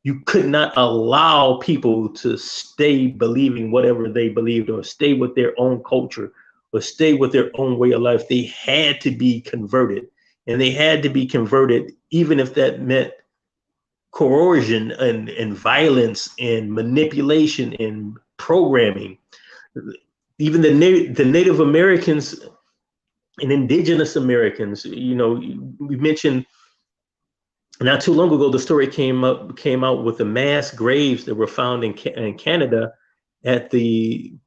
you could not allow people to stay believing whatever they believed or stay with their own culture or stay with their own way of life. They had to be converted, and they had to be converted even if that meant coercion and violence and manipulation and programming. Even the Native Americans and indigenous Americans, we mentioned not too long ago, the story came out with the mass graves that were found in Canada at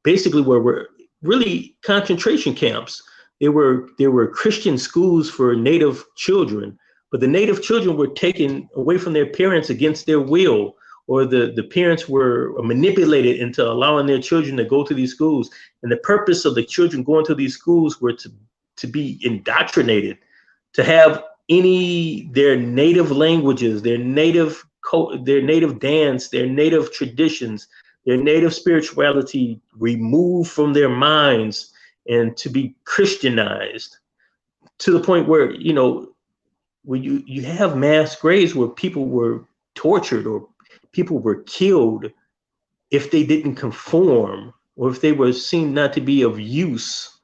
basically where were really concentration camps. There were Christian schools for Native children, but the Native children were taken away from their parents against their will, or the parents were manipulated into allowing their children to go to these schools. And the purpose of the children going to these schools were to be indoctrinated, to have their native languages, their native dance, their native traditions, their native spirituality removed from their minds and to be Christianized, to the point where, when you have mass graves where people were tortured or people were killed if they didn't conform or if they were seen not to be of use.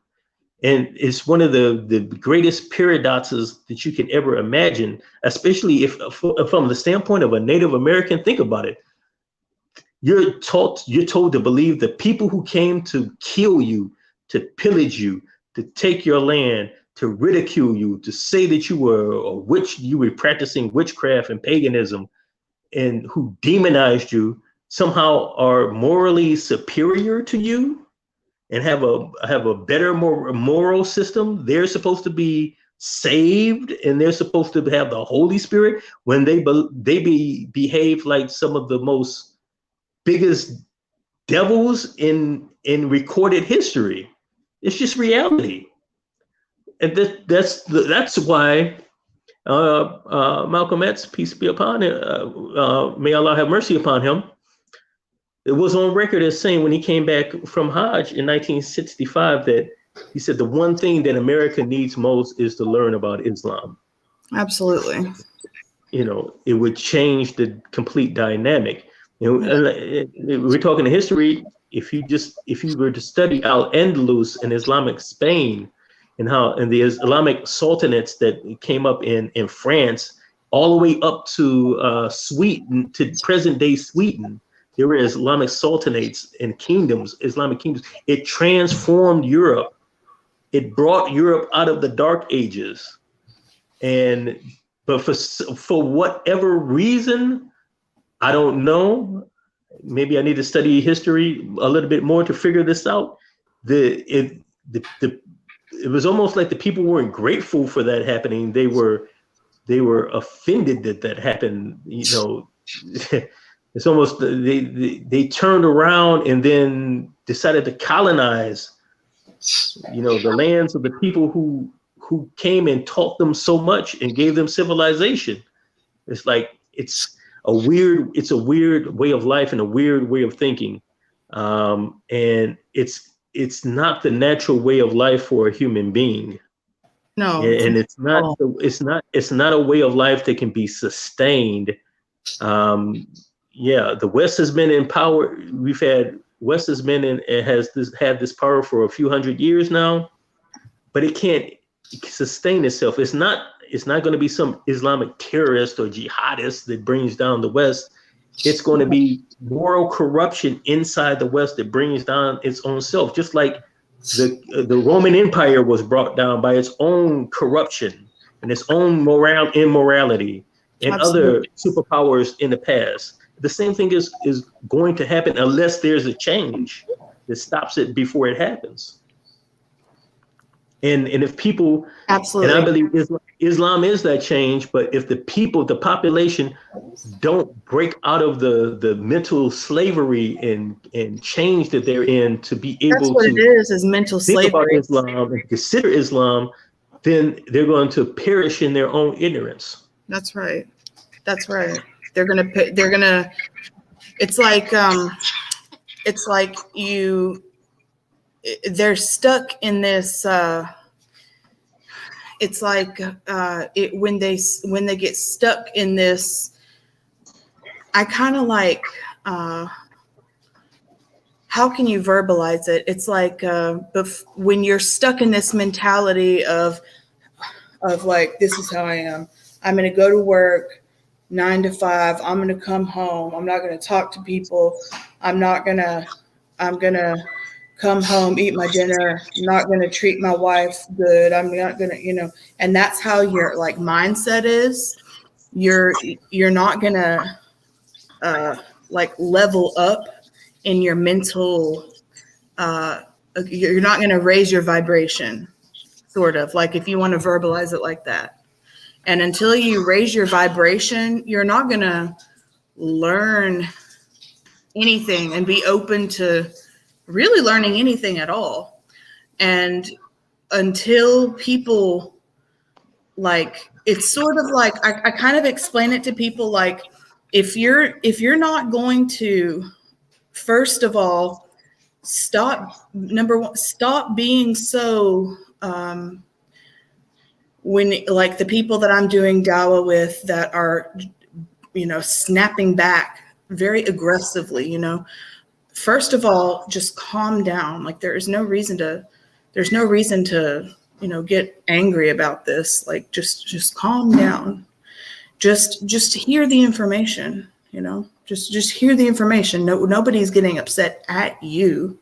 And it's one of the greatest paradoxes that you could ever imagine, especially if from the standpoint of a Native American. Think about it. You're told to believe the people who came to kill you, to pillage you, to take your land, to ridicule you, to say that you were a witch, you were practicing witchcraft and paganism, and who demonized you, somehow are morally superior to you and have a better, more moral system. They're supposed to be saved and they're supposed to have the Holy Spirit, when they behave like some of the most biggest devils in recorded history. It's just reality. And that's why Malcolm X, peace be upon him, may Allah have mercy upon him, it was on record as saying when he came back from Hajj in 1965 that he said the one thing that America needs most is to learn about Islam. Absolutely. It would change the complete dynamic. We're talking history. If you were to study Al-Andalus in Islamic Spain and the Islamic sultanates that came up in France, all the way up to Sweden, to present day Sweden, there were Islamic sultanates and kingdoms, Islamic kingdoms. It transformed Europe. It brought Europe out of the Dark Ages. But for whatever reason, I don't know, maybe I need to study history a little bit more to figure this out. It was almost like the people weren't grateful for that happening. They were offended that happened. It's almost they turned around and then decided to colonize, the lands of the people who came and taught them so much and gave them civilization. It's like it's a weird way of life and a weird way of thinking, and it's not the natural way of life for a human being. No. and it's not a way of life that can be sustained. The West has been in power. West has been in and had this power for a few hundred years now, but it can't sustain itself. It's not going to be some Islamic terrorist or jihadist that brings down the West. It's going to be moral corruption inside the West that brings down its own self, just like the Roman Empire was brought down by its own corruption and its own immorality and other superpowers in the past. The same thing is going to happen unless there's a change that stops it before it happens. And if people, absolutely, and I believe Islam is that change, but if the population don't break out of the mental slavery and change that they're in to be able that's what to it is mental think slavery. about Islam and consider Islam, then they're going to perish in their own ignorance. That's right. That's right. They're gonna. It's like they're stuck in this. It's like when they get stuck in this. I kind of like. How can you verbalize it? It's like when you're stuck in this mentality of like, this is how I am. I'm going to go to work 9 to 5. I'm going to come home. I'm not going to talk to people. I'm going to come home, eat my dinner. I'm not going to treat my wife good. I'm not going to, and that's how your like mindset is. You're not going to like level up in your mental, you're not going to raise your vibration, sort of like, if you want to verbalize it like that. And until you raise your vibration, you're not going to learn anything and be open to really learning anything at all. And until people, like, it's sort of like, I kind of explain it to people like, if you're not going to, first of all, stop being so, when like the people that I'm doing dawah with that are, snapping back very aggressively, first of all, just calm down. Like there's no reason to, get angry about this. Like just calm down. Just hear the information, just hear the information. Nobody's getting upset at you.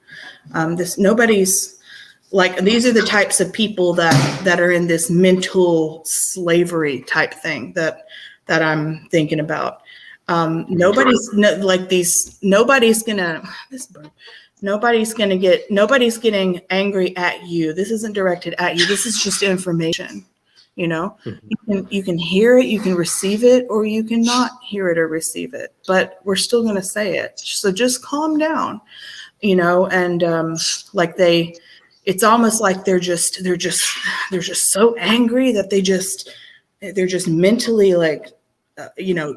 Nobody's like, these are the types of people that are in this mental slavery type thing that I'm thinking about. Nobody's getting angry at you. This isn't directed at you. This is just information. Mm-hmm. You can hear it, you can receive it, or you cannot hear it or receive it, but we're still going to say it. So just calm down, and it's almost like they're just so angry that they're just mentally like,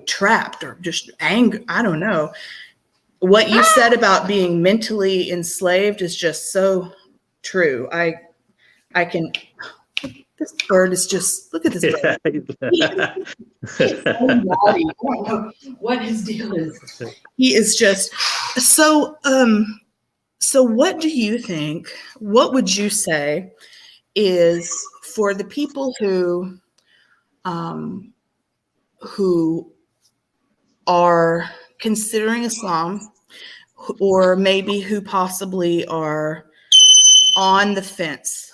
trapped or just angry. I don't know. What you said about being mentally enslaved is just so true. I can. This bird is just, look at this bird. He's so naughty. I don't know what his deal is. He is just so. So what do you think? What would you say is for the people who are considering Islam, or maybe who possibly are on the fence?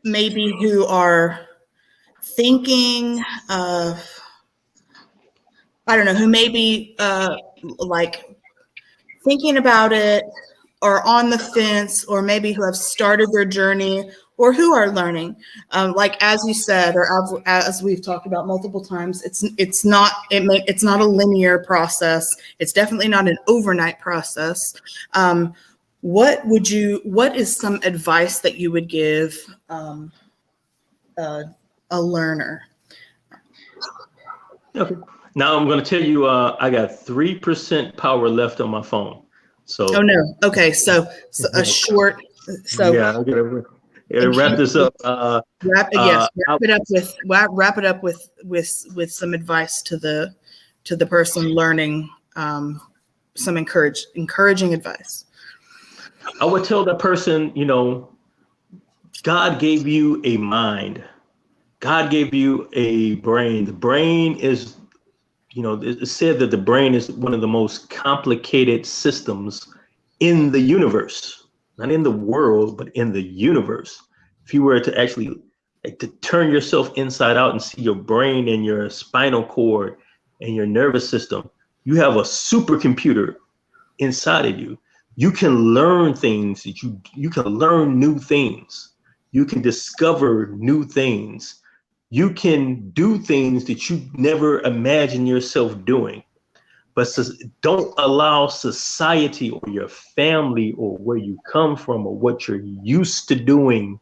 Maybe who are thinking of, I don't know, who maybe like thinking about it, or on the fence, or maybe who have started their journey, or who are learning. Like as you said, or as we've talked about multiple times, it's not a linear process. It's definitely not an overnight process. What is some advice that you would give a learner? Okay. Now I'm going to tell you, I got 3% power left on my phone. So. Oh no. Okay. So a short. So. Yeah. Wrap this up. Yes, I- wrap it up with some advice to the person learning, some encouraging advice. I would tell that person, God gave you a mind. God gave you a brain. The brain is, it's said that the brain is one of the most complicated systems in the universe, not in the world, but in the universe. If you were to actually to turn yourself inside out and see your brain and your spinal cord and your nervous system, you have a supercomputer inside of you. You can learn things that you can learn new things. You can discover new things. You can do things that you never imagined yourself doing. But don't allow society or your family or where you come from or what you're used to doing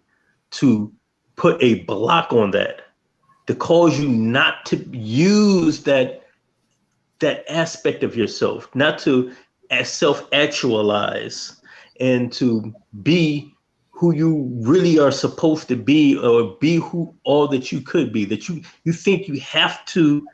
to put a block on that, to cause you not to use that aspect of yourself, not to self-actualize and to be who you really are supposed to be, or be who all that you could be, that you think you have to,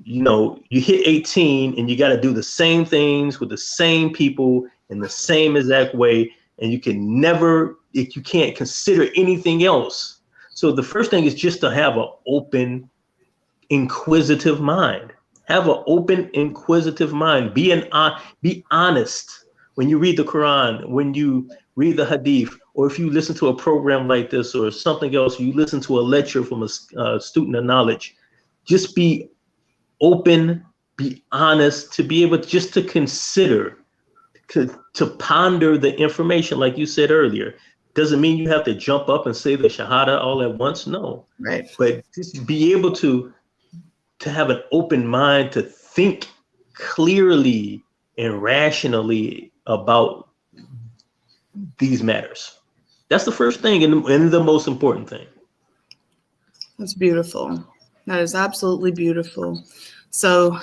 you hit 18 and you got to do the same things with the same people in the same exact way, and you can't consider anything else. So the first thing is just to have an open, inquisitive mind. Have an open, inquisitive mind. Be honest when you read the Quran, when you read the Hadith, or if you listen to a program like this or something else, you listen to a lecture from a student of knowledge. Just be open, be honest, to be able just to consider, to ponder the information, like you said earlier. Doesn't mean you have to jump up and say the Shahada all at once. No, right. But just be able to have an open mind, to think clearly and rationally about these matters. That's the first thing and the most important thing. That's beautiful. That is absolutely beautiful. So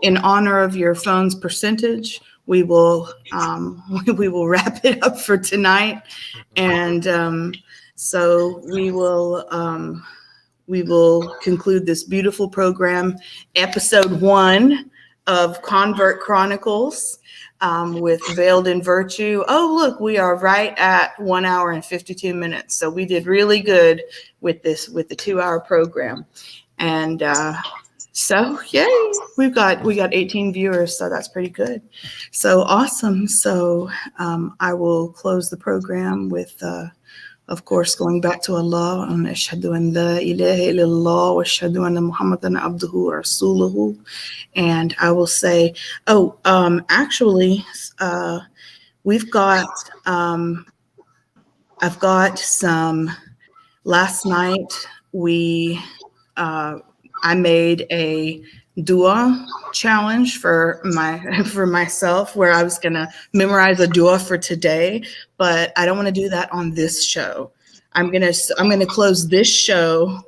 in honor of your phone's percentage, we will wrap it up for tonight. And so we will conclude this beautiful program, episode 1 of Convert Chronicles, with Veiled in Virtue. Oh, look, we are right at 1 hour and 52 minutes. So we did really good with the 2-hour program. And so yay, we got 18 viewers, so that's pretty good. So awesome. So I will close the program with of course, going back to Allah, and ashhadu an la ilaha illallah wa ashhadu anna Muhammadan abduhu wa rasuluhu. And I will say, actually, we've got, I've got some, last night I made a dua challenge for myself, where I was gonna memorize a dua for today, but I don't want to do that on this show. I'm gonna close this show,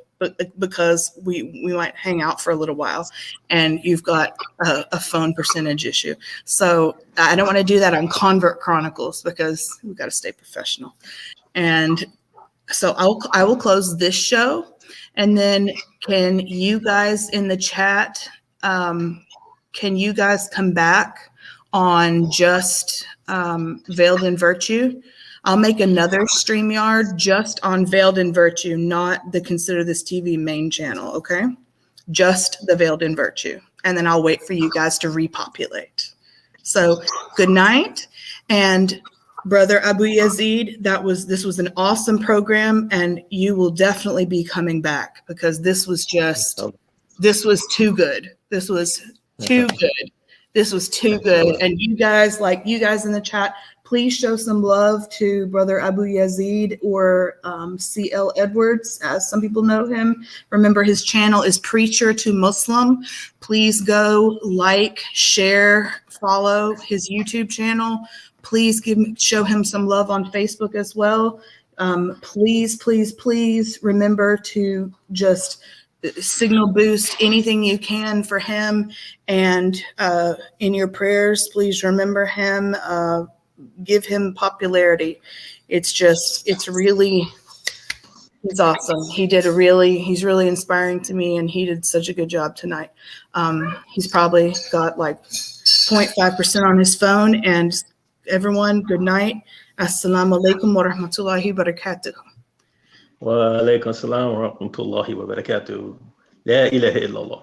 because we might hang out for a little while, and you've got a phone percentage issue. So I don't want to do that on Convert Chronicles, because we've got to stay professional. And so I will close this show. And then can you guys in the chat, can you guys come back on just Veiled in Virtue? I'll make another StreamYard just on Veiled in Virtue, not the Consider This TV main channel, okay? Just the Veiled in Virtue. And then I'll wait for you guys to repopulate. So good night. And Brother Abu Yazid, this was an awesome program, and you will definitely be coming back, because this was too good. This was too good. This was too good. And you guys in the chat, please show some love to Brother Abu Yazid, or CL Edwards, as some people know him. Remember, his channel is Preacher to Muslim. Please go like, share, follow his YouTube channel. Please show him some love on Facebook as well. Please, please, please remember to just signal boost anything you can for him. And in your prayers, please remember him, give him popularity. It's really He's awesome. He's really inspiring to me, and he did such a good job tonight. He's probably got like 0.5% on his phone. And everyone, good night. Assalamu alaikum wa rahmatullahi wa barakatuh. Wa alaikum salam wa rahmatullahi wa barakatuh. La ilaha illallah.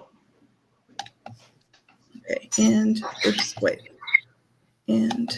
Okay, and oops, wait. And